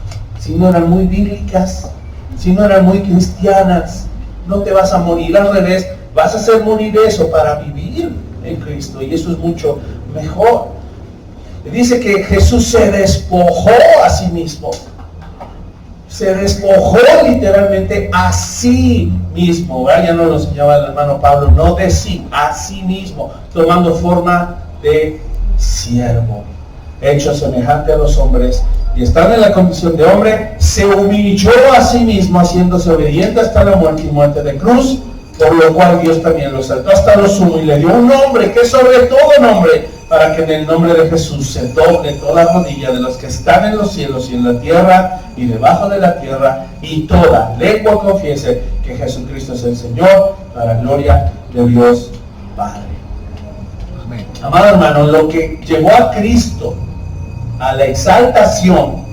si no eran muy bíblicas, si no eran muy cristianas. No te vas a morir, al revés, vas a hacer morir eso para vivir en Cristo, y eso es mucho mejor. Dice que Jesús se despojó a sí mismo. Se despojó literalmente a sí mismo, ¿verdad? Ya no lo enseñaba el hermano Pablo, no de sí, a sí mismo, tomando forma de siervo, hecho semejante a los hombres, y estando en la condición de hombre, se humilló a sí mismo, haciéndose obediente hasta la muerte y muerte de cruz, por lo cual Dios también lo exaltó hasta lo sumo y le dio un nombre que es sobre todo nombre, para que en el nombre de Jesús se doble toda rodilla de los que están en los cielos y en la tierra y debajo de la tierra, y toda lengua confiese que Jesucristo es el Señor, para gloria de Dios Padre. Amado hermano, lo que llevó a Cristo a la exaltación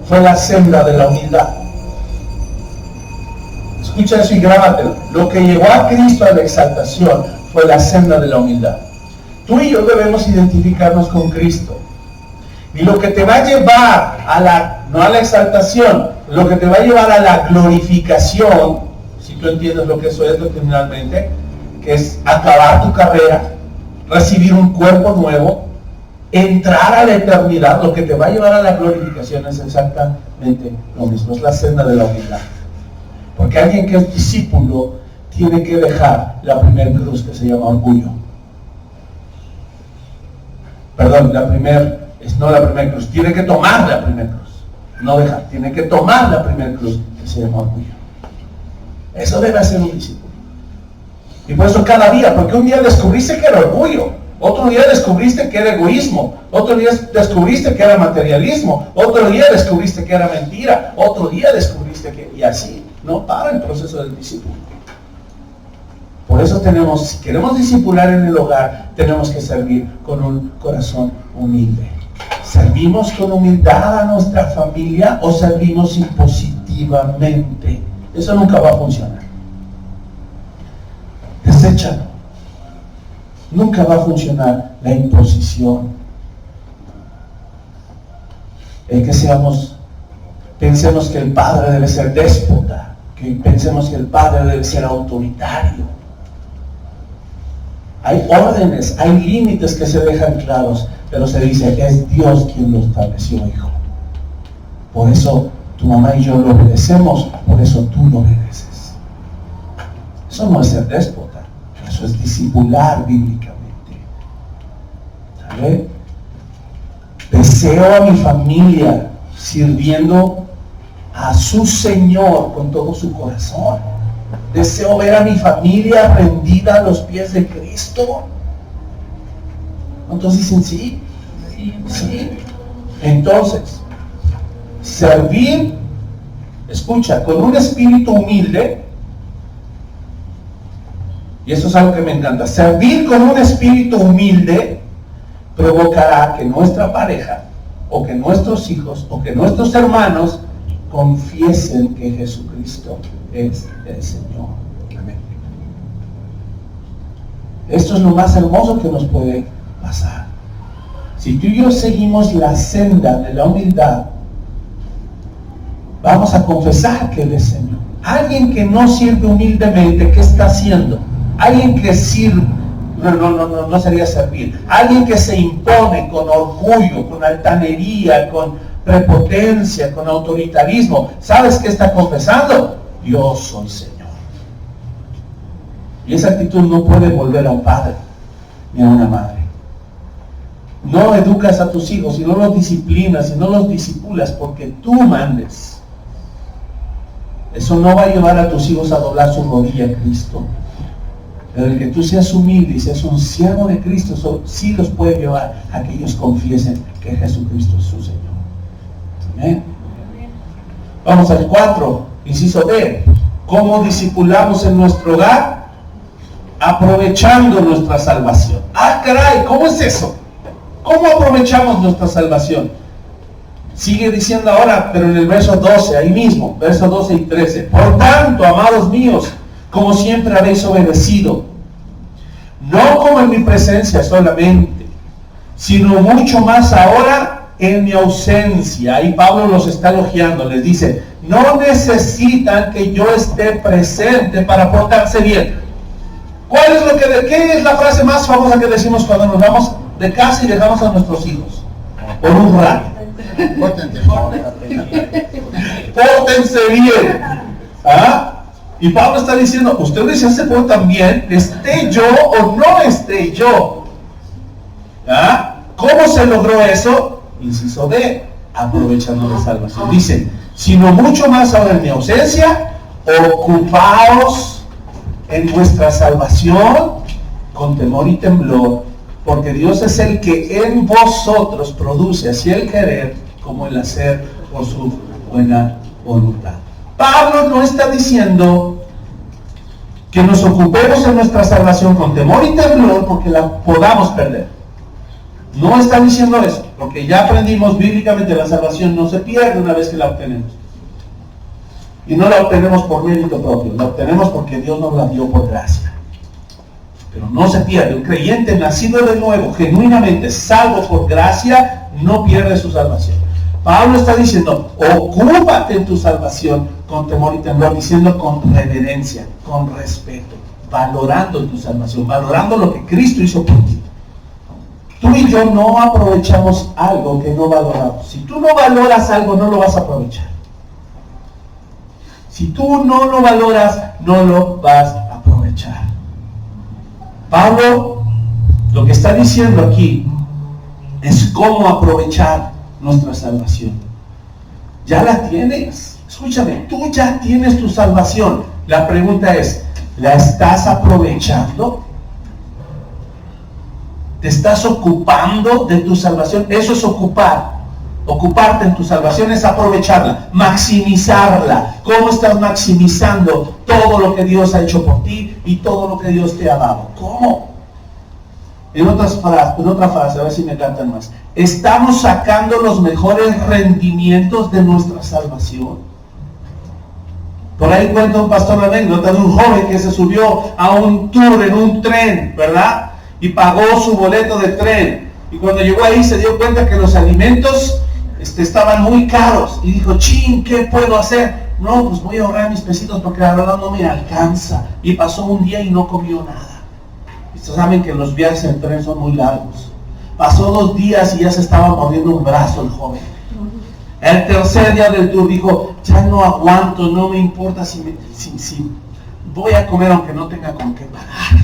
fue la senda de la humildad. Escucha eso y grábatelo. Lo que llevó a Cristo a la exaltación fue la senda de la humildad. Tú y yo debemos identificarnos con Cristo. Y lo que te va a llevar no a la exaltación, lo que te va a llevar a la glorificación, si tú entiendes lo que eso es doctrinalmente, que es acabar tu carrera, recibir un cuerpo nuevo, entrar a la eternidad, lo que te va a llevar a la glorificación es exactamente lo mismo, es la senda de la humildad. Porque alguien que es discípulo tiene que dejar la primera cruz, que se llama orgullo. Perdón, no la primera cruz, tiene que tomar la primera cruz, no dejar, tiene que tomar la primera cruz, que se llama orgullo. Eso debe ser un discípulo. Y por eso cada día, porque un día descubriste que era orgullo, otro día descubriste que era egoísmo, otro día descubriste que era materialismo, otro día descubriste que era mentira, otro día descubriste que... Y así no para el proceso del discípulo. Por Por eso si queremos discipular en el hogar, tenemos que servir con un corazón humilde. ¿Servimos con humildad a nuestra familia o servimos impositivamente? Eso nunca va a funcionar. Deséchalo. Nunca va a funcionar la imposición. El que pensemos que el padre debe ser déspota, que pensemos que el padre debe ser autoritario. Hay órdenes, hay límites que se dejan claros, pero se dice, es Dios quien lo estableció, hijo. Por eso tu mamá y yo lo obedecemos, por eso tú lo obedeces. Eso no es ser déspota, eso es discipular bíblicamente. ¿Sabe? Deseo a mi familia sirviendo a su Señor con todo su corazón. Deseo ver a mi familia rendida a los pies de Cristo. Entonces dicen sí. Entonces, servir, escucha, con un espíritu humilde, y esto es algo que me encanta, servir con un espíritu humilde provocará que nuestra pareja, o que nuestros hijos, o que nuestros hermanos confiesen que Jesucristo es el Señor. Amén. Esto es lo más hermoso que nos puede pasar. Si tú y yo seguimos la senda de la humildad, vamos a confesar que Él es Señor. Alguien que no sirve humildemente, ¿qué está haciendo? Alguien que sirve, no sería servir. Alguien que se impone con orgullo, con altanería, con prepotencia, con autoritarismo. ¿Sabes qué está confesando? Yo soy Señor. Y esa actitud no puede volver a un padre ni a una madre. No educas a tus hijos y no los disciplinas y no los disipulas porque tú mandes. Eso no va a llevar a tus hijos a doblar su rodilla a Cristo. Pero el que tú seas humilde y seas un siervo de Cristo, eso sí los puede llevar a que ellos confiesen que Jesucristo es su Señor. Amén. Vamos al 4, inciso D. ¿Cómo discipulamos en nuestro hogar? Aprovechando nuestra salvación. ¡Ah, caray! ¿Cómo es eso? ¿Cómo aprovechamos nuestra salvación? Sigue diciendo ahora, pero en el verso 12, ahí mismo, verso 12 y 13. Por tanto, amados míos, como siempre habéis obedecido, no como en mi presencia solamente, sino mucho más ahora en mi ausencia. Ahí Pablo los está elogiando, les dice, no necesitan que yo esté presente para portarse bien. ¿Qué es la frase más famosa que decimos cuando nos vamos de casa y dejamos a nuestros hijos? Por un rato. Pórtense bien. ¿Ah? Y Pablo está diciendo, ustedes ya se portan bien, esté yo o no esté yo. ¿Ah? ¿Cómo se logró eso? Inciso D, aprovechando la salvación. Dice, sino mucho más ahora en mi ausencia, ocupaos en vuestra salvación con temor y temblor, porque Dios es el que en vosotros produce así el querer como el hacer por su buena voluntad. Pablo no está diciendo que nos ocupemos en nuestra salvación con temor y temblor porque la podamos perder. No está diciendo eso, porque ya aprendimos bíblicamente la salvación no se pierde una vez que la obtenemos. Y no la obtenemos por mérito propio, la obtenemos porque Dios nos la dio por gracia. Pero no se pierde. Un creyente nacido de nuevo, genuinamente salvo por gracia, no pierde su salvación. Pablo está diciendo, ocúpate en tu salvación con temor y temblor, diciendo con reverencia, con respeto, valorando tu salvación, valorando lo que Cristo hizo por ti. Tú y yo no aprovechamos algo que no valoramos. Si tú no valoras algo, no lo vas a aprovechar. Si tú no lo valoras, no lo vas a aprovechar. Pablo lo que está diciendo aquí es cómo aprovechar nuestra salvación. Ya la tienes. Escúchame, tú ya tienes tu salvación. La pregunta es, ¿la estás aprovechando? ¿Te estás ocupando de tu salvación? Eso es ocupar. Ocuparte en tu salvación es aprovecharla, maximizarla. ¿Cómo estás maximizando todo lo que Dios ha hecho por ti y todo lo que Dios te ha dado. ¿Cómo? En otra frase, a ver si me cantan más. Estamos sacando los mejores rendimientos de nuestra salvación. Por ahí cuenta un pastor la anécdota de un joven que se subió a un tour en un tren, ¿verdad? Y pagó su boleto de tren. Y cuando llegó ahí se dio cuenta que los alimentos estaban muy caros. Y dijo, chin, ¿qué puedo hacer? No, pues voy a ahorrar mis pesitos porque la verdad no me alcanza. Y pasó un día y no comió nada. Ustedes saben que los viajes en tren son muy largos. Pasó 2 días y ya se estaba mordiendo un brazo el joven. El tercer día del tour dijo, ya no aguanto, no me importa si voy a comer aunque no tenga con qué pagar.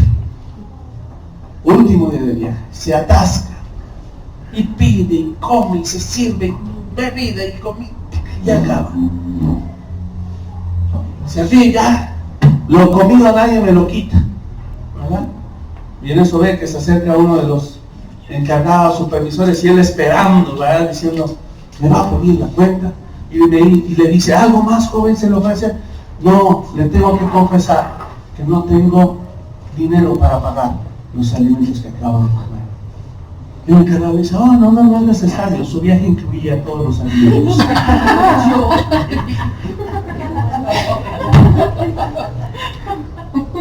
Último día de viaje, se atasca y pide y come y se sirve bebida y comida y acaba. Si al fin ya lo comido a nadie me lo quita, ¿verdad? Y en eso ve que se acerca uno de los encargados supervisores y él esperando, ¿verdad? Diciendo, me va a pedir la cuenta. Y le dice, ¿algo más, joven, se lo ofrece? No, le tengo que confesar que no tengo dinero para pagar los alimentos que acabo de comer. Y el encargado le dice, no es necesario, su viaje incluía todos los alimentos.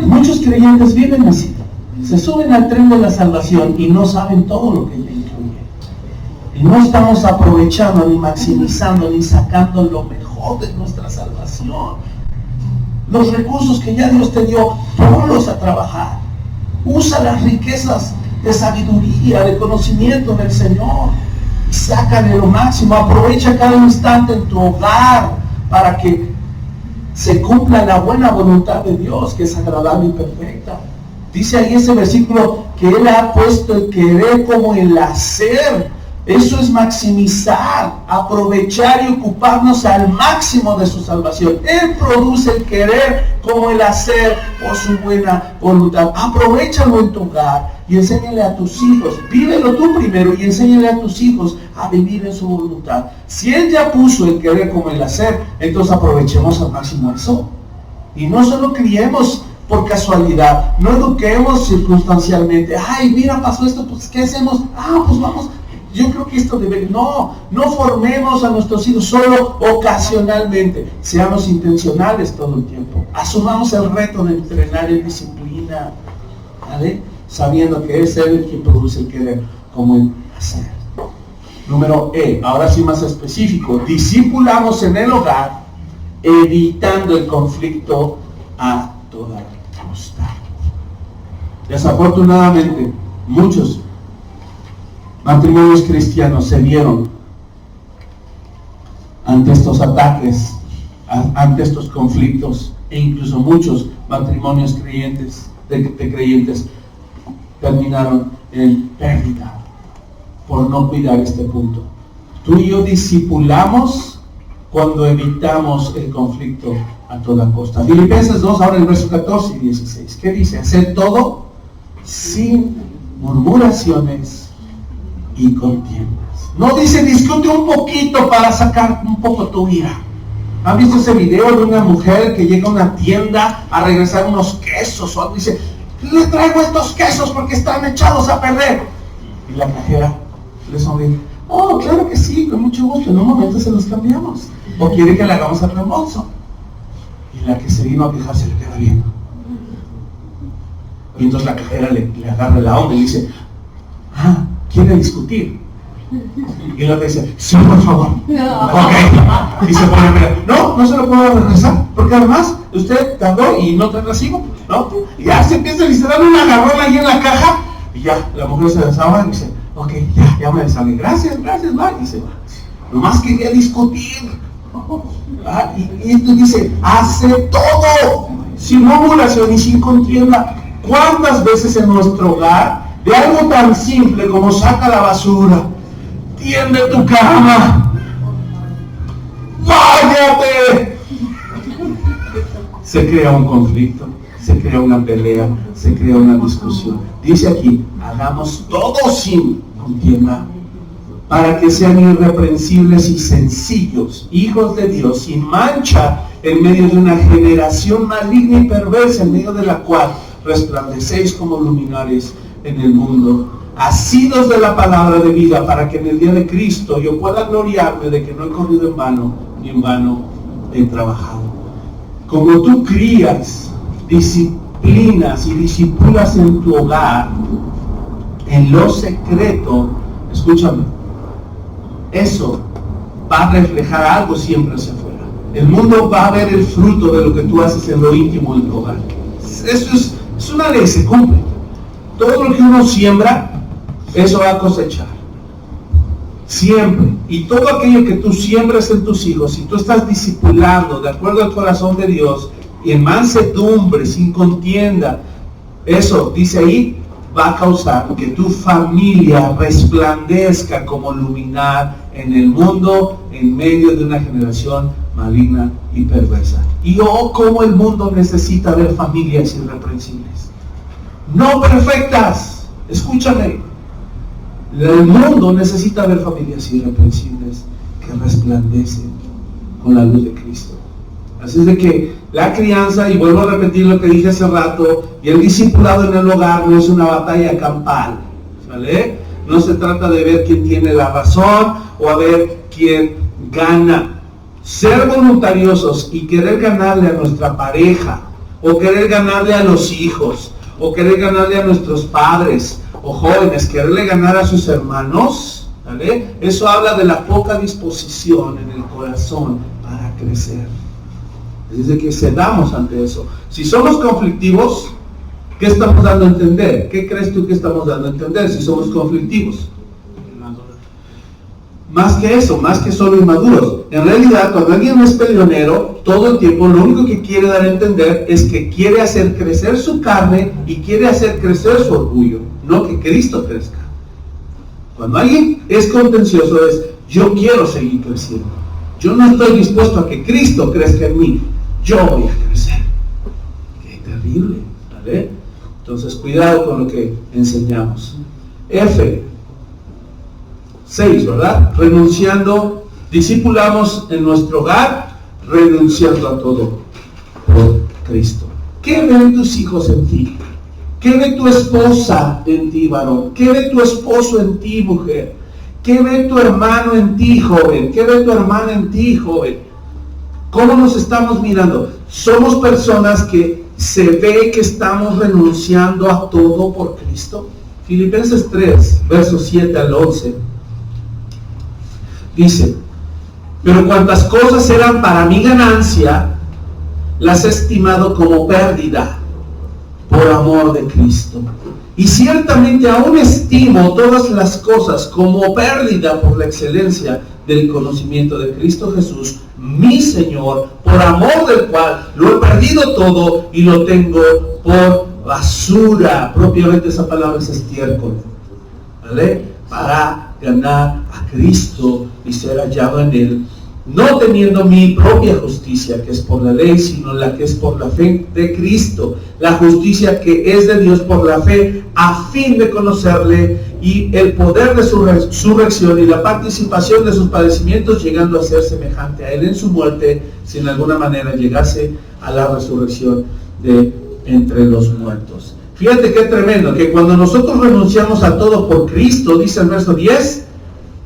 Muchos creyentes viven así. Se suben al tren de la salvación y no saben todo lo que le incluye. Y no estamos aprovechando, ni maximizando, ni sacando lo mejor de nuestra salvación. Los recursos que ya Dios te dio, ponlos a trabajar. Usa las riquezas de sabiduría, de conocimiento del Señor. Y sácale lo máximo. Aprovecha cada instante en tu hogar para que se cumpla la buena voluntad de Dios, que es agradable y perfecta. Dice ahí ese versículo que Él ha puesto el querer como el hacer. Eso es maximizar, aprovechar y ocuparnos al máximo de su salvación. Él produce el querer como el hacer por su buena voluntad. Aprovechalo en tu hogar y enséñale a tus hijos. Vívelo tú primero y enséñale a tus hijos a vivir en su voluntad. Si Él ya puso el querer como el hacer, entonces aprovechemos al máximo eso. Y no solo criemos por casualidad, no eduquemos circunstancialmente. Ay, mira, pasó esto, pues ¿qué hacemos? Pues vamos. Yo creo que esto debe... No formemos a nuestros hijos solo ocasionalmente. Seamos intencionales todo el tiempo. Asumamos el reto de entrenar en disciplina, ¿vale? Sabiendo que es Él el que produce el querer como el hacer. Número E, ahora sí más específico. Discipulamos en el hogar, evitando el conflicto a toda costa. Desafortunadamente, muchos matrimonios cristianos se vieron ante estos ataques, ante estos conflictos, e incluso muchos matrimonios creyentes terminaron en pérdida por no cuidar este punto. Tú y yo discipulamos cuando evitamos el conflicto a toda costa. Filipenses 2, ahora el verso 14 y 16. ¿Qué dice? Hacer todo sin murmuraciones y contiendas. No dice discute un poquito para sacar un poco tu ira. ¿Han visto ese video de una mujer que llega a una tienda a regresar unos quesos o algo? Dice, le traigo estos quesos porque están echados a perder. Y la cajera le sonríe. Oh, claro que sí, con mucho gusto, en un momento se los cambiamos. O quiere que le hagamos el reembolso. Y la que se vino a quejar se le queda viendo. Y entonces la cajera le agarra la onda y dice, ¿quiere discutir? Y la otra dice, sí, por favor. Ok. Y se pone a mirar, no se lo puedo regresar, porque además usted tardó y no te recibo, ¿no? Y ya se empieza a dar un agarrón ahí en la caja, y ya, la mujer se desahoga y dice, ok, ya me deshagué, gracias, va, y se va. Nomás quería discutir. Y esto dice, hace todo, sin murmuración y sin contienda. ¿Cuántas veces en nuestro hogar, de algo tan simple como saca la basura, tiende tu cama, váyate, se crea un conflicto, se crea una pelea, se crea una discusión? Dice aquí, hagamos todo sin contienda, para que sean irreprensibles y sencillos, hijos de Dios, sin mancha, en medio de una generación maligna y perversa, en medio de la cual resplandecéis como luminares en el mundo, asidos de la palabra de vida, para que en el día de Cristo yo pueda gloriarme de que no he corrido en vano, ni en vano he trabajado. Como tú crías, disciplinas y disipulas en tu hogar, en lo secreto, escúchame, eso va a reflejar algo siempre hacia afuera. El mundo va a ver el fruto de lo que tú haces en lo íntimo en tu hogar. Eso es una ley, se cumple. Todo lo que uno siembra, eso va a cosechar. Siempre. Y todo aquello que tú siembras en tus hijos, si tú estás discipulando de acuerdo al corazón de Dios, y en mansedumbre, sin contienda, eso, dice ahí, va a causar que tu familia resplandezca como luminar en el mundo, en medio de una generación maligna y perversa. Y cómo el mundo necesita ver familias irreprensibles. No perfectas, escúchame. El mundo necesita ver familias irreprensibles que resplandecen con la luz de Cristo. Así es de que la crianza, y vuelvo a repetir lo que dije hace rato, y el discipulado en el hogar no es una batalla campal, ¿vale? No se trata de ver quién tiene la razón o a ver quién gana. Ser voluntariosos y querer ganarle a nuestra pareja, o querer ganarle a los hijos, o querer ganarle a nuestros padres, o jóvenes, quererle ganar a sus hermanos, ¿vale? Eso habla de la poca disposición en el corazón para crecer. Es de que cedamos ante eso. Si somos conflictivos, ¿qué estamos dando a entender? ¿Qué crees tú que estamos dando a entender si somos conflictivos? Más que eso, más que solo inmaduros. En realidad, cuando alguien es peleonero, todo el tiempo lo único que quiere dar a entender es que quiere hacer crecer su carne y quiere hacer crecer su orgullo, no que Cristo crezca. Cuando alguien es contencioso es, yo quiero seguir creciendo. Yo no estoy dispuesto a que Cristo crezca en mí. Yo voy a crecer. Qué terrible, ¿vale? Entonces, cuidado con lo que enseñamos. F. 6, ¿verdad? Renunciando, discipulamos en nuestro hogar, renunciando a todo por Cristo. ¿Qué ven tus hijos en ti? ¿Qué ve tu esposa en ti, varón? ¿Qué ve tu esposo en ti, mujer? ¿Qué ve tu hermano en ti, joven? ¿Qué ve tu hermana en ti, joven? ¿Cómo nos estamos mirando? Somos personas que se ve que estamos renunciando a todo por Cristo. Filipenses 3, versos 7 al 11. Dice, pero cuantas cosas eran para mi ganancia, las he estimado como pérdida por amor de Cristo. Y ciertamente aún estimo todas las cosas como pérdida por la excelencia del conocimiento de Cristo Jesús, mi Señor, por amor del cual lo he perdido todo y lo tengo por basura. Propiamente esa palabra es estiércol, ¿vale? Para ganar a Cristo y ser hallado en Él, no teniendo mi propia justicia, que es por la ley, sino la que es por la fe de Cristo, la justicia que es de Dios por la fe, a fin de conocerle y el poder de su resurrección y la participación de sus padecimientos, llegando a ser semejante a Él en su muerte, si en alguna manera llegase a la resurrección de entre los muertos. Fíjate qué tremendo, que cuando nosotros renunciamos a todo por Cristo, dice el verso 10,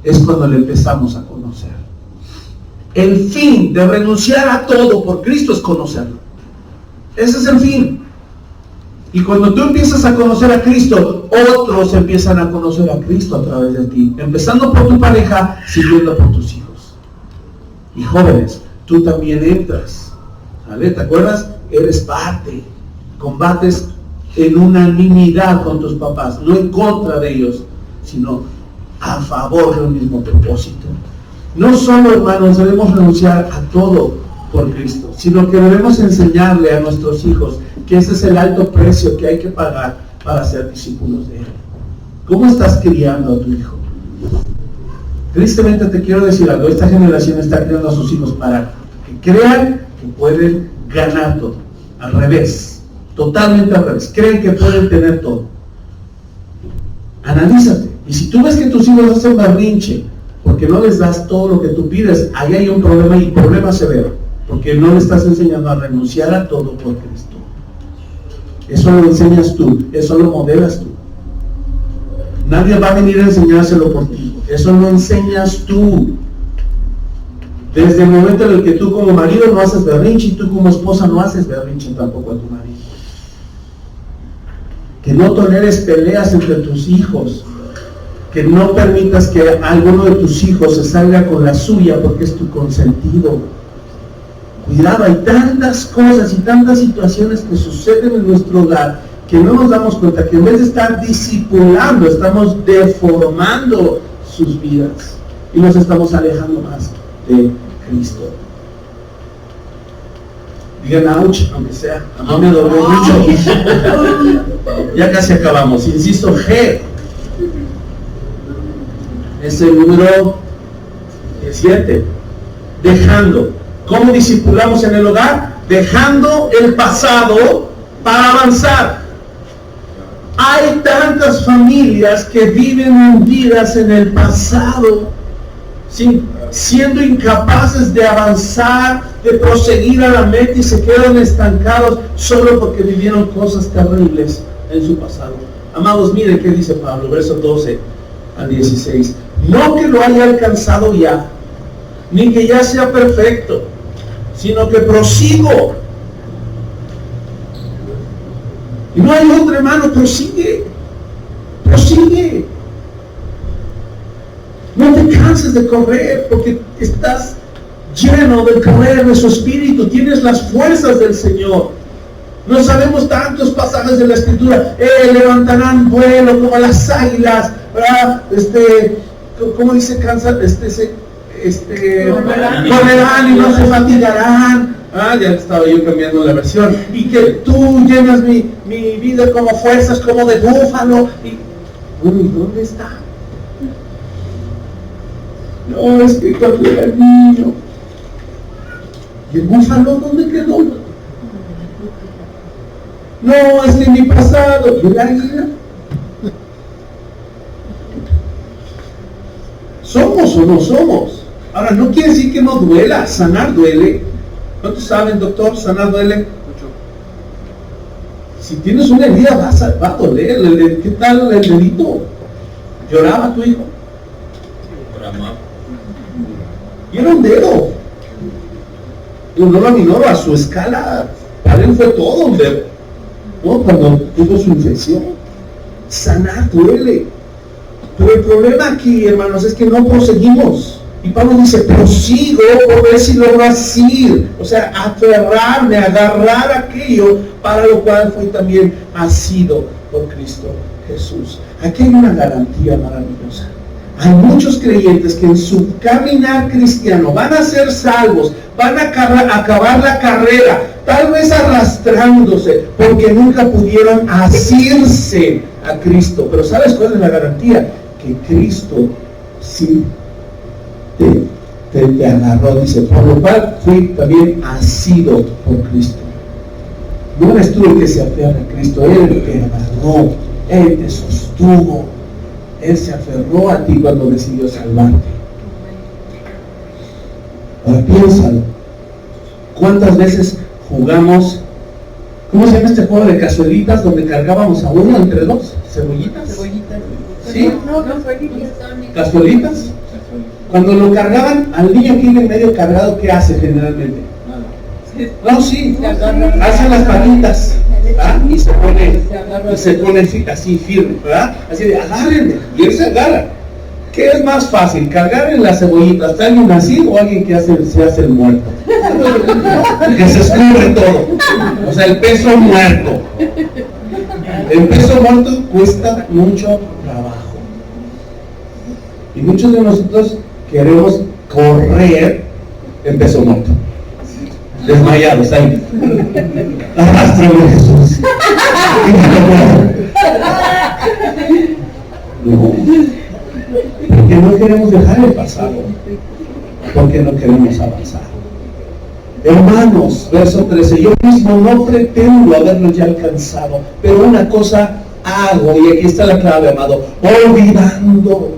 es cuando le empezamos a conocer. El fin de renunciar a todo por Cristo es conocerlo. Ese es el fin. Y cuando tú empiezas a conocer a Cristo, otros empiezan a conocer a Cristo a través de ti. Empezando por tu pareja, siguiendo por tus hijos. Y jóvenes, tú también entras. ¿Vale? ¿Te acuerdas? Eres parte. Combates en unanimidad con tus papás. No en contra de ellos, sino a favor de un mismo propósito. No solo, hermanos, debemos renunciar a todo por Cristo, sino que debemos enseñarle a nuestros hijos que ese es el alto precio que hay que pagar para ser discípulos de Él. ¿Cómo estás criando a tu hijo? Tristemente te quiero decir algo, esta generación está criando a sus hijos para que crean que pueden ganar todo. Al revés, totalmente al revés. Creen que pueden tener todo. Analízate. Y si tú ves que tus hijos hacen berrinche porque no les das todo lo que tú pides, ahí hay un problema, y problema severo, porque no le estás enseñando a renunciar a todo por Cristo. Eso lo enseñas tú, eso lo modelas tú. Nadie va a venir a enseñárselo por ti. Eso lo enseñas tú. Desde el momento en el que tú como marido no haces berrinche y tú como esposa no haces berrinche tampoco a tu marido. Que no toleres peleas entre tus hijos. Que no permitas que alguno de tus hijos se salga con la suya porque es tu consentido. Cuidado, hay tantas cosas y tantas situaciones que suceden en nuestro hogar que no nos damos cuenta que en vez de estar discipulando, estamos deformando sus vidas y nos estamos alejando más de Cristo. Digan ouch, aunque sea, a mí me dolió mucho. Ya casi acabamos. Inciso G. Es el número 17. Dejando. ¿Cómo discipulamos en el hogar? Dejando el pasado para avanzar. Hay tantas familias que viven hundidas en el pasado, siendo incapaces de avanzar, de proseguir a la meta y se quedan estancados solo porque vivieron cosas terribles en su pasado. Amados, miren qué dice Pablo, versos 12 al 16. No que lo haya alcanzado ya, ni que ya sea perfecto, sino que prosigo. Y no hay otro, hermano, prosigue. No te canses de correr porque estás lleno del correr de su espíritu, tienes las fuerzas del Señor. No sabemos tantos pasajes de la Escritura. Levantarán vuelo como las águilas, ¿verdad? ¿Cómo dice? Correrán y no se fatigarán. Ya estaba yo cambiando la versión. Y que tú llenas mi vida como fuerzas, como de búfalo. ¿Dónde está? No, es que cuando era niño. ¿Y el búfalo dónde quedó? No, es que mi pasado. ¿Y el águila? ¿Somos o no somos? Ahora, no quiere decir que no duela. Sanar duele. ¿Cuántos saben, doctor? ¿Sanar duele? Mucho. Si tienes una herida va a doler. ¿Qué tal el dedito? ¿Lloraba tu hijo? Y era un dedo. No lo minoro a su escala. Para él fue todo un dedo. ¿No? Cuando tuvo su infección. Sanar duele. Pero el problema aquí, hermanos, es que no proseguimos. Y Pablo dice, prosigo por ver si logro asir. O sea, aferrarme, agarrar aquello para lo cual fui también asido por Cristo Jesús. Aquí hay una garantía maravillosa. Hay muchos creyentes que en su caminar cristiano van a ser salvos, van a acabar la carrera, tal vez arrastrándose, porque nunca pudieron asirse a Cristo. Pero ¿sabes cuál es la garantía? Que Cristo sí te agarró, dice, por lo cual fui también asido por Cristo. No eres tú el que se aferra a Cristo, Él te agarró, Él te sostuvo, Él se aferró a ti cuando decidió salvarte. Ahora piénsalo, ¿cuántas veces jugamos? ¿Cómo se llama este juego de cazuelitas donde cargábamos a uno entre dos? ¿Cebollitas? ¿Sí? No, ¿cazuelitas? Cuando lo cargaban al niño que iba en medio cargado, ¿qué hace generalmente? No, sí, hacen las patitas, ¿verdad? Y se pone así firme, ¿verdad? Así de, agárrenme, y él se agarra. ¿Qué es más fácil, cargar en las cebollitas? ¿Está alguien así o alguien que se hace el muerto? Que se escubre todo. O sea, el peso muerto. El peso muerto cuesta mucho trabajo. Y muchos de nosotros queremos correr en peso muerto. Desmayados ahí. Arrástrame, Jesús. No. Porque no queremos dejar el pasado. Porque no queremos avanzar. Hermanos, verso 13. Yo mismo no pretendo haberlo ya alcanzado, pero una cosa hago, y aquí está la clave, amado, olvidando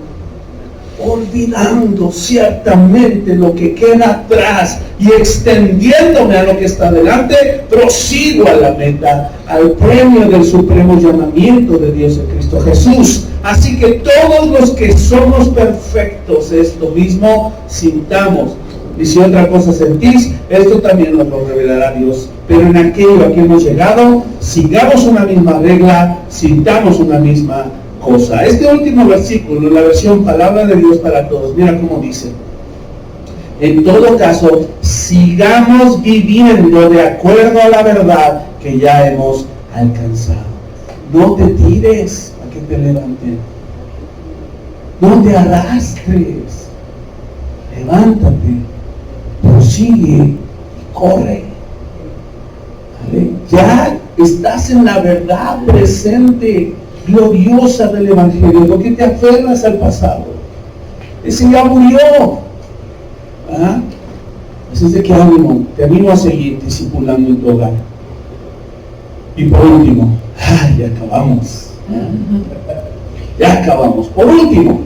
olvidando ciertamente lo que queda atrás y extendiéndome a lo que está delante, prosigo a la meta, al premio del supremo llamamiento de Dios en Cristo Jesús. Así que todos los que somos perfectos, esto mismo sintamos. Y si otra cosa sentís, esto también nos lo revelará Dios. Pero en aquello a que hemos llegado, sigamos una misma regla, sintamos una misma cosa. Este último versículo, la versión Palabra de Dios para Todos, mira cómo dice: en todo caso, sigamos viviendo de acuerdo a la verdad que ya hemos alcanzado. No te tires a que te levanten. No te arrastres. Levántate, prosigue y corre. ¿Vale? Ya estás en la verdad presente, gloriosa del Evangelio. ¿Por qué te aferras al pasado? Ese ya murió. ¿Ah? Así es de que ánimo, te animo a seguir discipulando en tu hogar. Y por último, ya acabamos. Ya acabamos. Por último,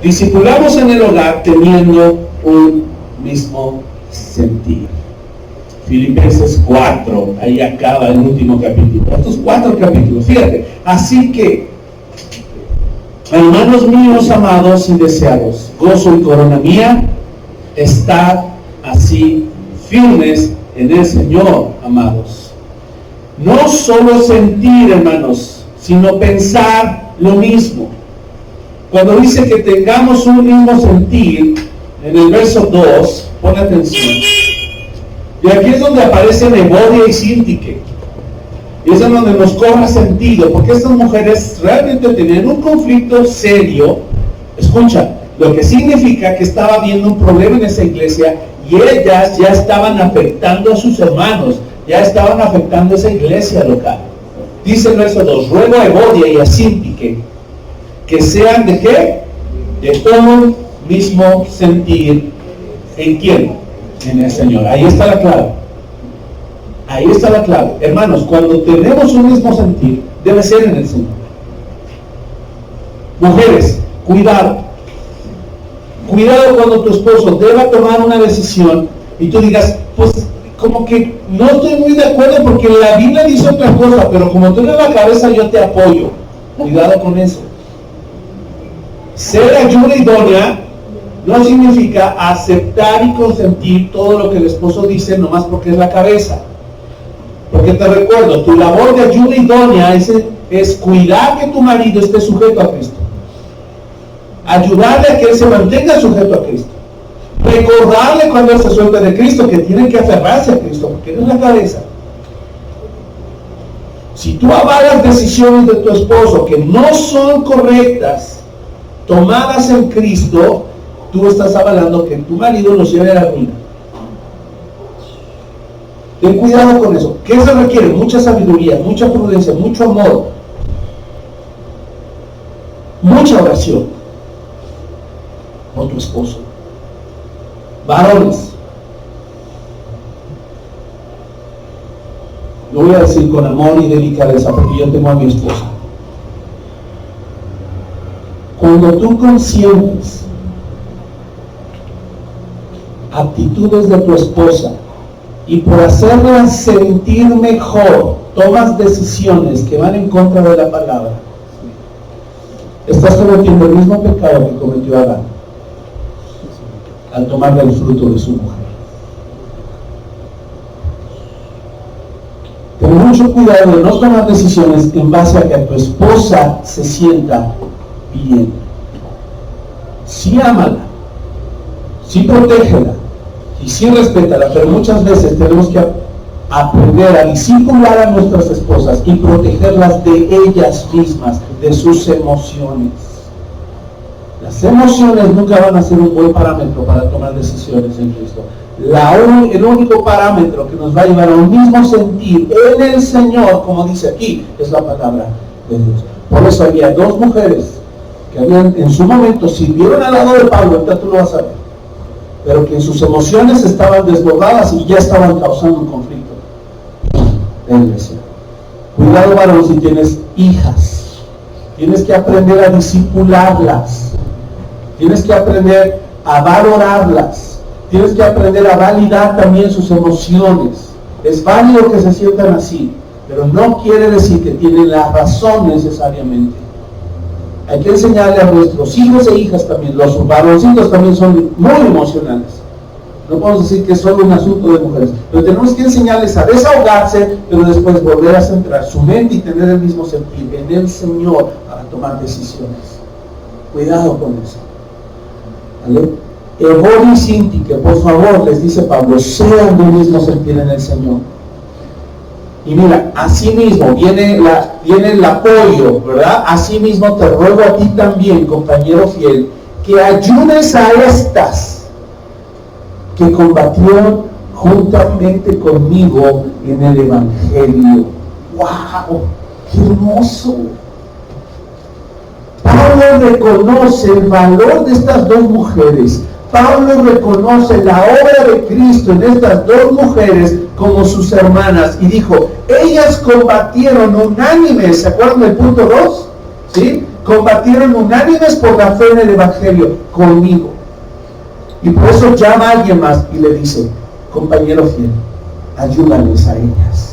discipulamos en el hogar teniendo un mismo sentir. Filipenses 4, ahí acaba el último capítulo. Estos 4 capítulos, fíjate. Así que, hermanos míos amados y deseados, gozo y corona mía, estad así firmes en el Señor, amados. No solo sentir, hermanos, sino pensar lo mismo. Cuando dice que tengamos un mismo sentir, en el verso 2, pon atención. Y aquí es donde aparecen Evodia y Síntique. Y es donde nos cobra sentido, porque estas mujeres realmente tenían un conflicto serio. Escucha, lo que significa que estaba habiendo un problema en esa iglesia y ellas ya estaban afectando a sus hermanos, ya estaban afectando a esa iglesia local. Dice el verso 2, ruego a Evodia y a Síntique que sean ¿de qué? De todo mismo sentir. ¿En quién? En el Señor. Ahí está la clave. Ahí está la clave. Hermanos, cuando tenemos un mismo sentir, debe ser en el Señor. Mujeres, cuidado. Cuidado cuando tu esposo deba tomar una decisión y tú digas, pues como que no estoy muy de acuerdo porque la Biblia dice otra cosa, pero como tú en la cabeza yo te apoyo. Cuidado con eso. Ser ayuda idónea no significa aceptar y consentir todo lo que el esposo dice nomás porque es la cabeza. Porque te recuerdo, tu labor de ayuda idónea es cuidar que tu marido esté sujeto a Cristo. Ayudarle a que él se mantenga sujeto a Cristo. Recordarle cuando él se suelta de Cristo que tiene que aferrarse a Cristo, porque él es la cabeza. Si tú avalas decisiones de tu esposo que no son correctas, tomadas en Cristo, tú estás avalando que tu marido los lleve a la ruina. Ten cuidado con eso. ¿Qué se requiere? Mucha sabiduría, mucha prudencia, mucho amor, mucha oración por tu esposo. Varones, lo voy a decir con amor y delicadeza porque yo tengo a mi esposa. Cuando tú consientes actitudes de tu esposa y por hacerla sentir mejor tomas decisiones que van en contra de la palabra, estás cometiendo el mismo pecado que cometió Adán al tomar el fruto de su mujer. Ten mucho cuidado de no tomar decisiones en base a que tu esposa se sienta bien. Sí ámala, sí protégela y sí respétala, pero muchas veces tenemos que aprender a discipular a nuestras esposas y protegerlas de ellas mismas, de sus emociones. Las emociones nunca van a ser un buen parámetro para tomar decisiones en Cristo. El único parámetro que nos va a llevar a un mismo sentir en el Señor, como dice aquí, es la palabra de Dios. Por eso había 2 mujeres que habían en su momento sirvieron al lado de Pablo, ahorita tú lo vas a ver, pero que en sus emociones estaban desbordadas y ya estaban causando un conflicto en la iglesia. Cuidado, varón, si tienes hijas, tienes que aprender a discipularlas. Tienes que aprender a valorarlas. Tienes que aprender a validar también sus emociones. Es válido que se sientan así, pero no quiere decir que tienen la razón necesariamente. Hay que enseñarle a nuestros hijos e hijas también. Los varoncitos también son muy emocionales. No podemos decir que es solo un asunto de mujeres, pero tenemos que enseñarles a desahogarse, pero después volver a centrar su mente y tener el mismo sentir en el Señor para tomar decisiones. Cuidado con eso. ¿Vale? Evor y Sintique, por favor, les dice Pablo, sean del mismo sentir en el Señor. Y mira, así mismo viene el apoyo, ¿verdad? Así mismo te ruego a ti también, compañero fiel, que ayudes a estas que combatieron juntamente conmigo en el Evangelio. ¡Wow! ¡Qué hermoso! Pablo reconoce el valor de estas dos mujeres. Pablo reconoce la obra de Cristo en estas dos mujeres como sus hermanas y dijo, ellas combatieron unánimes, ¿se acuerdan del punto 2? ¿Sí? Combatieron unánimes por la fe en el Evangelio conmigo. Y por eso llama a alguien más y le dice, compañero fiel, ayúdales a ellas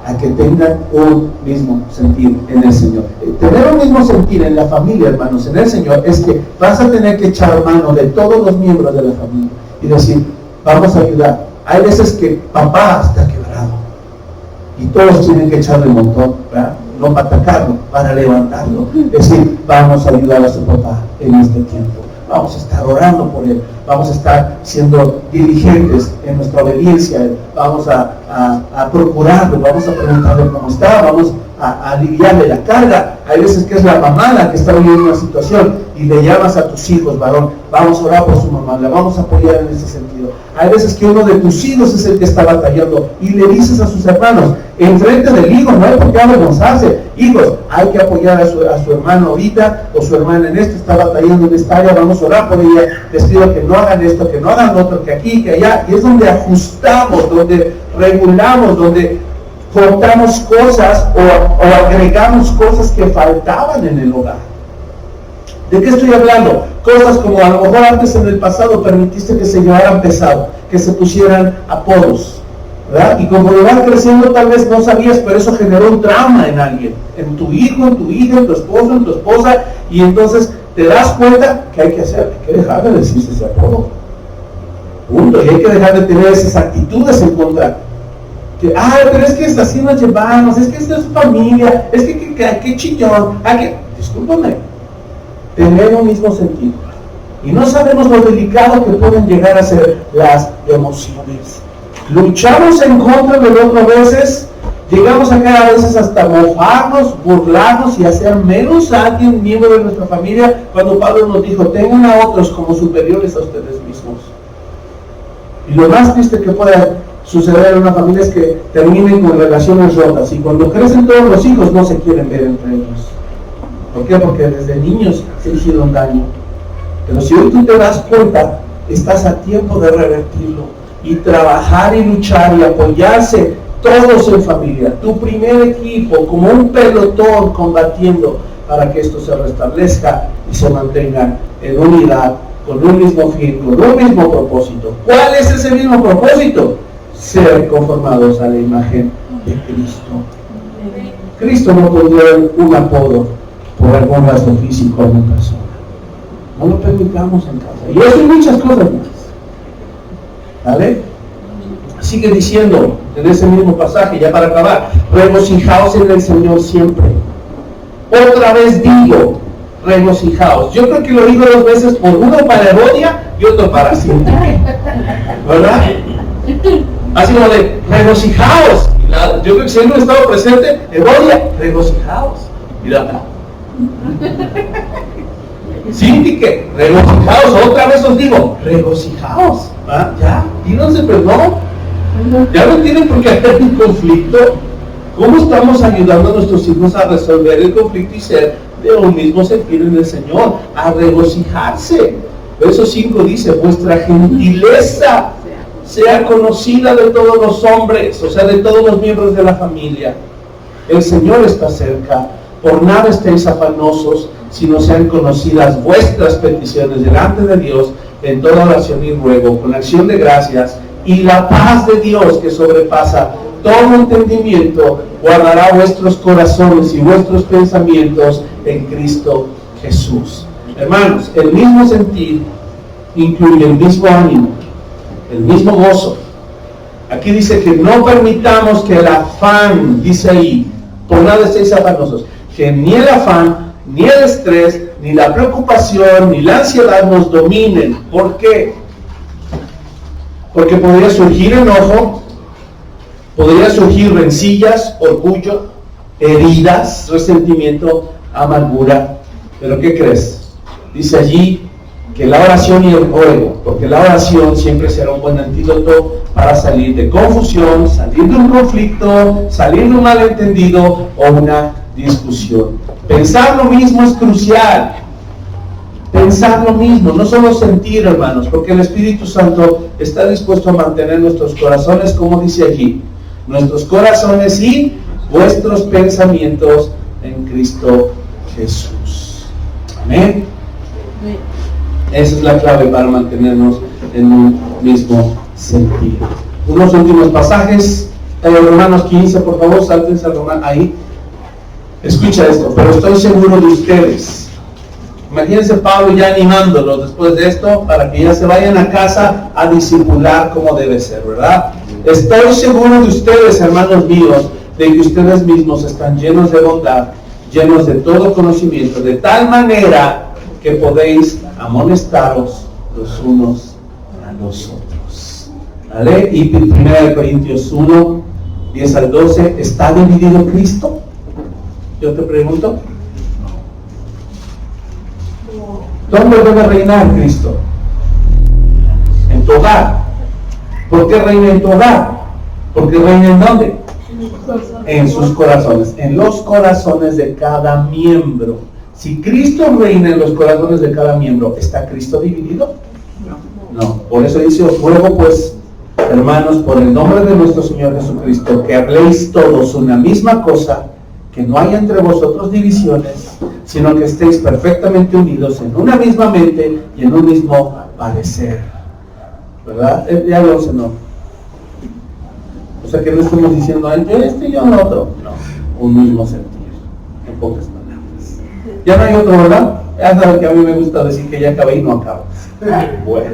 a que tengan un mismo sentir en el Señor. Tener un mismo sentir en la familia, hermanos, en el Señor, es que vas a tener que echar mano de todos los miembros de la familia y decir, vamos a ayudar. Hay veces que papá está quebrado y todos tienen que echarle un montón, ¿verdad? No para atacarlo, para levantarlo. Es decir, vamos a ayudar a su papá en este tiempo. Vamos a estar orando por él, vamos a estar siendo diligentes en nuestra obediencia, vamos a procurarlo, vamos a preguntarle cómo está, vamos a aliviarle la carga. Hay veces que es la mamá la que está viviendo una situación y le llamas a tus hijos, varón, vamos a orar por su mamá, la vamos a apoyar en ese sentido. Hay veces que uno de tus hijos es el que está batallando y le dices a sus hermanos, enfrente del hijo, no hay por qué avergonzarse, hijos, hay que apoyar a su hermano ahorita, o su hermana en esto, está batallando en esta área, vamos a orar por ella, les pido que no hagan esto, que no hagan lo otro, que aquí, que allá, y es donde ajustamos, donde regulamos, donde cortamos cosas o agregamos cosas que faltaban en el hogar. ¿De qué estoy hablando? Cosas como a lo mejor antes en el pasado permitiste que se llevaran pesado, que se pusieran apodos, ¿verdad? Y como lo van creciendo tal vez no sabías, pero eso generó un trauma en alguien, en tu hijo, en tu hija, en tu esposo, en tu esposa, y entonces te das cuenta que hay que hacer, hay que dejar de decirse ese apodo. Punto. Y hay que dejar de tener esas actitudes en contra. Que, pero es que así nos llevamos, es que esta es familia, es que chillón, discúlpame, tener un mismo sentido. Y no sabemos lo delicado que pueden llegar a ser las emociones. Luchamos en contra del otro a veces, llegamos a caer a veces hasta mofarnos, burlarnos y hacer menos a alguien miembro de nuestra familia, cuando Pablo nos dijo, tengan a otros como superiores a ustedes mismos. Y lo más triste que pueda suceder en una familia es que terminen con relaciones rotas, y cuando crecen todos los hijos no se quieren ver entre ellos. ¿Por qué? Porque desde niños se hicieron daño. Pero si hoy tú te das cuenta, estás a tiempo de revertirlo y trabajar y luchar y apoyarse todos en familia, tu primer equipo, como un pelotón combatiendo para que esto se restablezca y se mantenga en unidad, con un mismo fin, con un mismo propósito. ¿Cuál es ese mismo propósito? Ser conformados a la imagen de Cristo. Cristo no pondría un apodo por algún rasgo físico a una persona. No lo permitamos en casa. Y eso y muchas cosas más. ¿Vale? Sigue diciendo en ese mismo pasaje, ya para acabar, regocijaos en el Señor siempre. Otra vez digo, regocijaos. Yo creo que lo digo 2 veces, por uno para Evodia y otro para siempre. ¿Verdad? Así como de, regocijaos. Yo creo que si él no estaba presente, Evodia, regocijaos. Mira. Síndique, regocijaos. Otra vez os digo, regocijaos. ¿Ah? Ya, díganse perdón. Ya no tienen por qué haber un conflicto. ¿Cómo estamos ayudando a nuestros hijos a resolver el conflicto y ser de un mismo sentir en el Señor? A regocijarse. Verso 5 dice, vuestra gentileza sea conocida de todos los hombres, o sea, de todos los miembros de la familia. El Señor está cerca. Por nada estéis afanosos, sino sean conocidas vuestras peticiones delante de Dios en toda oración y ruego, con acción de gracias, y la paz de Dios, que sobrepasa todo entendimiento, guardará vuestros corazones y vuestros pensamientos en Cristo Jesús. Hermanos, el mismo sentir incluye el mismo ánimo, el mismo gozo. Aquí dice que no permitamos que el afán, dice ahí, por nada estéis afanosos, que ni el afán, ni el estrés, ni la preocupación, ni la ansiedad nos dominen. ¿Por qué? Porque podría surgir enojo, podría surgir rencillas, orgullo, heridas, resentimiento, amargura. ¿Pero qué crees? Dice allí que la oración y el ruego, porque la oración siempre será un buen antídoto para salir de confusión, salir de un conflicto, salir de un malentendido o una discusión. Pensar lo mismo es crucial. Pensar lo mismo, no solo sentir, hermanos, porque el Espíritu Santo está dispuesto a mantener nuestros corazones, como dice allí, nuestros corazones y vuestros pensamientos en Cristo Jesús. Amén. Esa es la clave para mantenernos en un mismo sentido. Unos últimos pasajes, Romanos 15, por favor, sáltense al Romano ahí. Escucha esto, pero estoy seguro de ustedes. Imagínense Pablo ya animándolos después de esto para que ya se vayan a casa a discipular como debe ser, ¿verdad? Estoy seguro de ustedes, hermanos míos, de que ustedes mismos están llenos de bondad, llenos de todo conocimiento, de tal manera que podéis amonestaros los unos a los otros. ¿Vale? Y 1 Corintios 1, 10 al 12, ¿está dividido Cristo? Yo te pregunto. ¿Dónde debe reinar Cristo? En tu hogar. ¿Por qué reina en tu hogar? Porque reina en ¿dónde? En sus corazones, en los corazones de cada miembro. Si Cristo reina en los corazones de cada miembro, ¿está Cristo dividido? No. Por eso dice, os ruego pues, hermanos, por el nombre de nuestro Señor Jesucristo, que habléis todos una misma cosa, que no haya entre vosotros divisiones, sino que estéis perfectamente unidos en una misma mente y en un mismo parecer. ¿Verdad? Ya lo sé, ¿no? O sea que no estamos diciendo, yo este y yo el otro. No, un mismo sentir, en pocas palabras. Ya no hay otro, ¿verdad? Ya saben que a mí me gusta decir que ya acabé y no acabo. Bueno,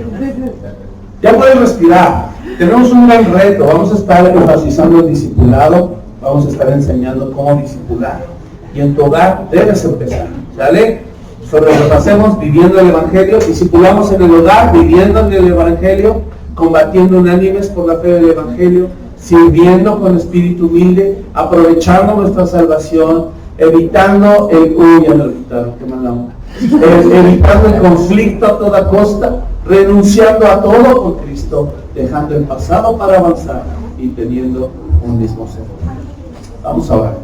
ya pueden respirar. Tenemos un gran reto. Vamos a estar enfatizando el discipulado. Vamos a estar enseñando cómo discipular. Y en tu hogar debes empezar. ¿Sale? Solo repasemos viviendo el Evangelio. Discipulamos en el hogar, viviendo en el Evangelio, combatiendo unánimes por la fe del Evangelio, sirviendo con espíritu humilde, aprovechando nuestra salvación, evitando el... ya me lo quitaron, qué mala onda. Evitando el conflicto a toda costa, renunciando a todo con Cristo, dejando el pasado para avanzar y teniendo un mismo sentido. Vamos a orar.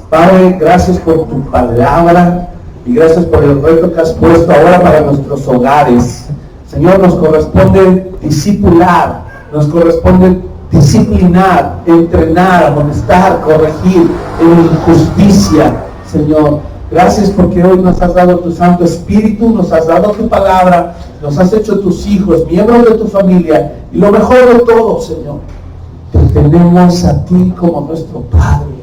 Padre, gracias por tu palabra y gracias por el reto que has puesto ahora para nuestros hogares. Señor, nos corresponde discipular, nos corresponde disciplinar, entrenar, amonestar, corregir en injusticia. Señor, gracias porque hoy nos has dado tu Santo Espíritu, nos has dado tu palabra, nos has hecho tus hijos, miembros de tu familia, y lo mejor de todo, Señor, te tenemos a ti como nuestro Padre,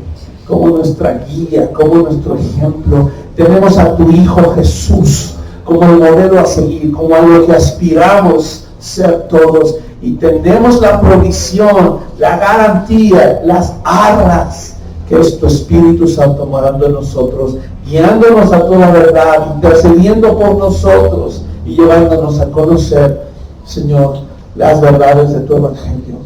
como nuestra guía, como nuestro ejemplo. Tenemos a tu Hijo Jesús como el modelo a seguir, como a lo que aspiramos ser todos, y tenemos la provisión, la garantía, las arras que es tu Espíritu Santo morando en nosotros, guiándonos a toda verdad, intercediendo por nosotros y llevándonos a conocer, Señor, las verdades de tu Evangelio.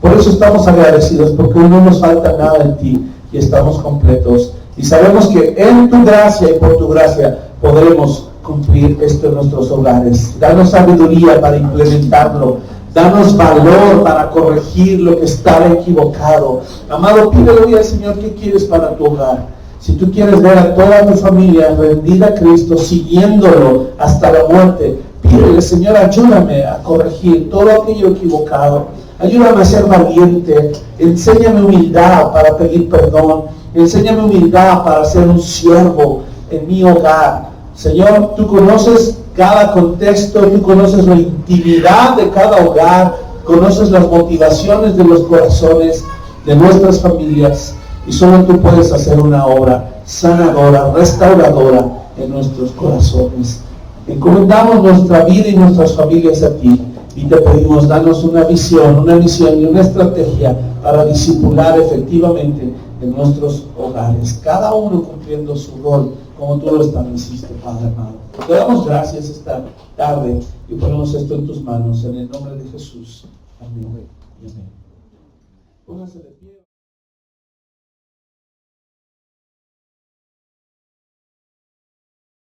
Por eso estamos agradecidos, porque hoy no nos falta nada en ti y estamos completos. Y sabemos que en tu gracia y por tu gracia podremos cumplir esto en nuestros hogares. Danos sabiduría para implementarlo. Danos valor para corregir lo que está equivocado. Amado, pídele hoy al Señor qué quieres para tu hogar. Si tú quieres ver a toda tu familia rendida a Cristo, siguiéndolo hasta la muerte, pídele, Señor, ayúdame a corregir todo aquello equivocado. Ayúdame a ser valiente. Enséñame humildad para pedir perdón. Enséñame humildad para ser un siervo en mi hogar. Señor, tú conoces cada contexto, tú conoces la intimidad de cada hogar, conoces las motivaciones de los corazones de nuestras familias, y solo tú puedes hacer una obra sanadora, restauradora en nuestros corazones. Encomendamos nuestra vida y nuestras familias a ti, y te pedimos, danos una visión y una estrategia para discipular efectivamente en nuestros hogares, cada uno cumpliendo su rol como tú lo estableciste, Padre amado. Te damos gracias esta tarde y ponemos esto en tus manos, en el nombre de Jesús. Amén. Amén. Póngase de pie.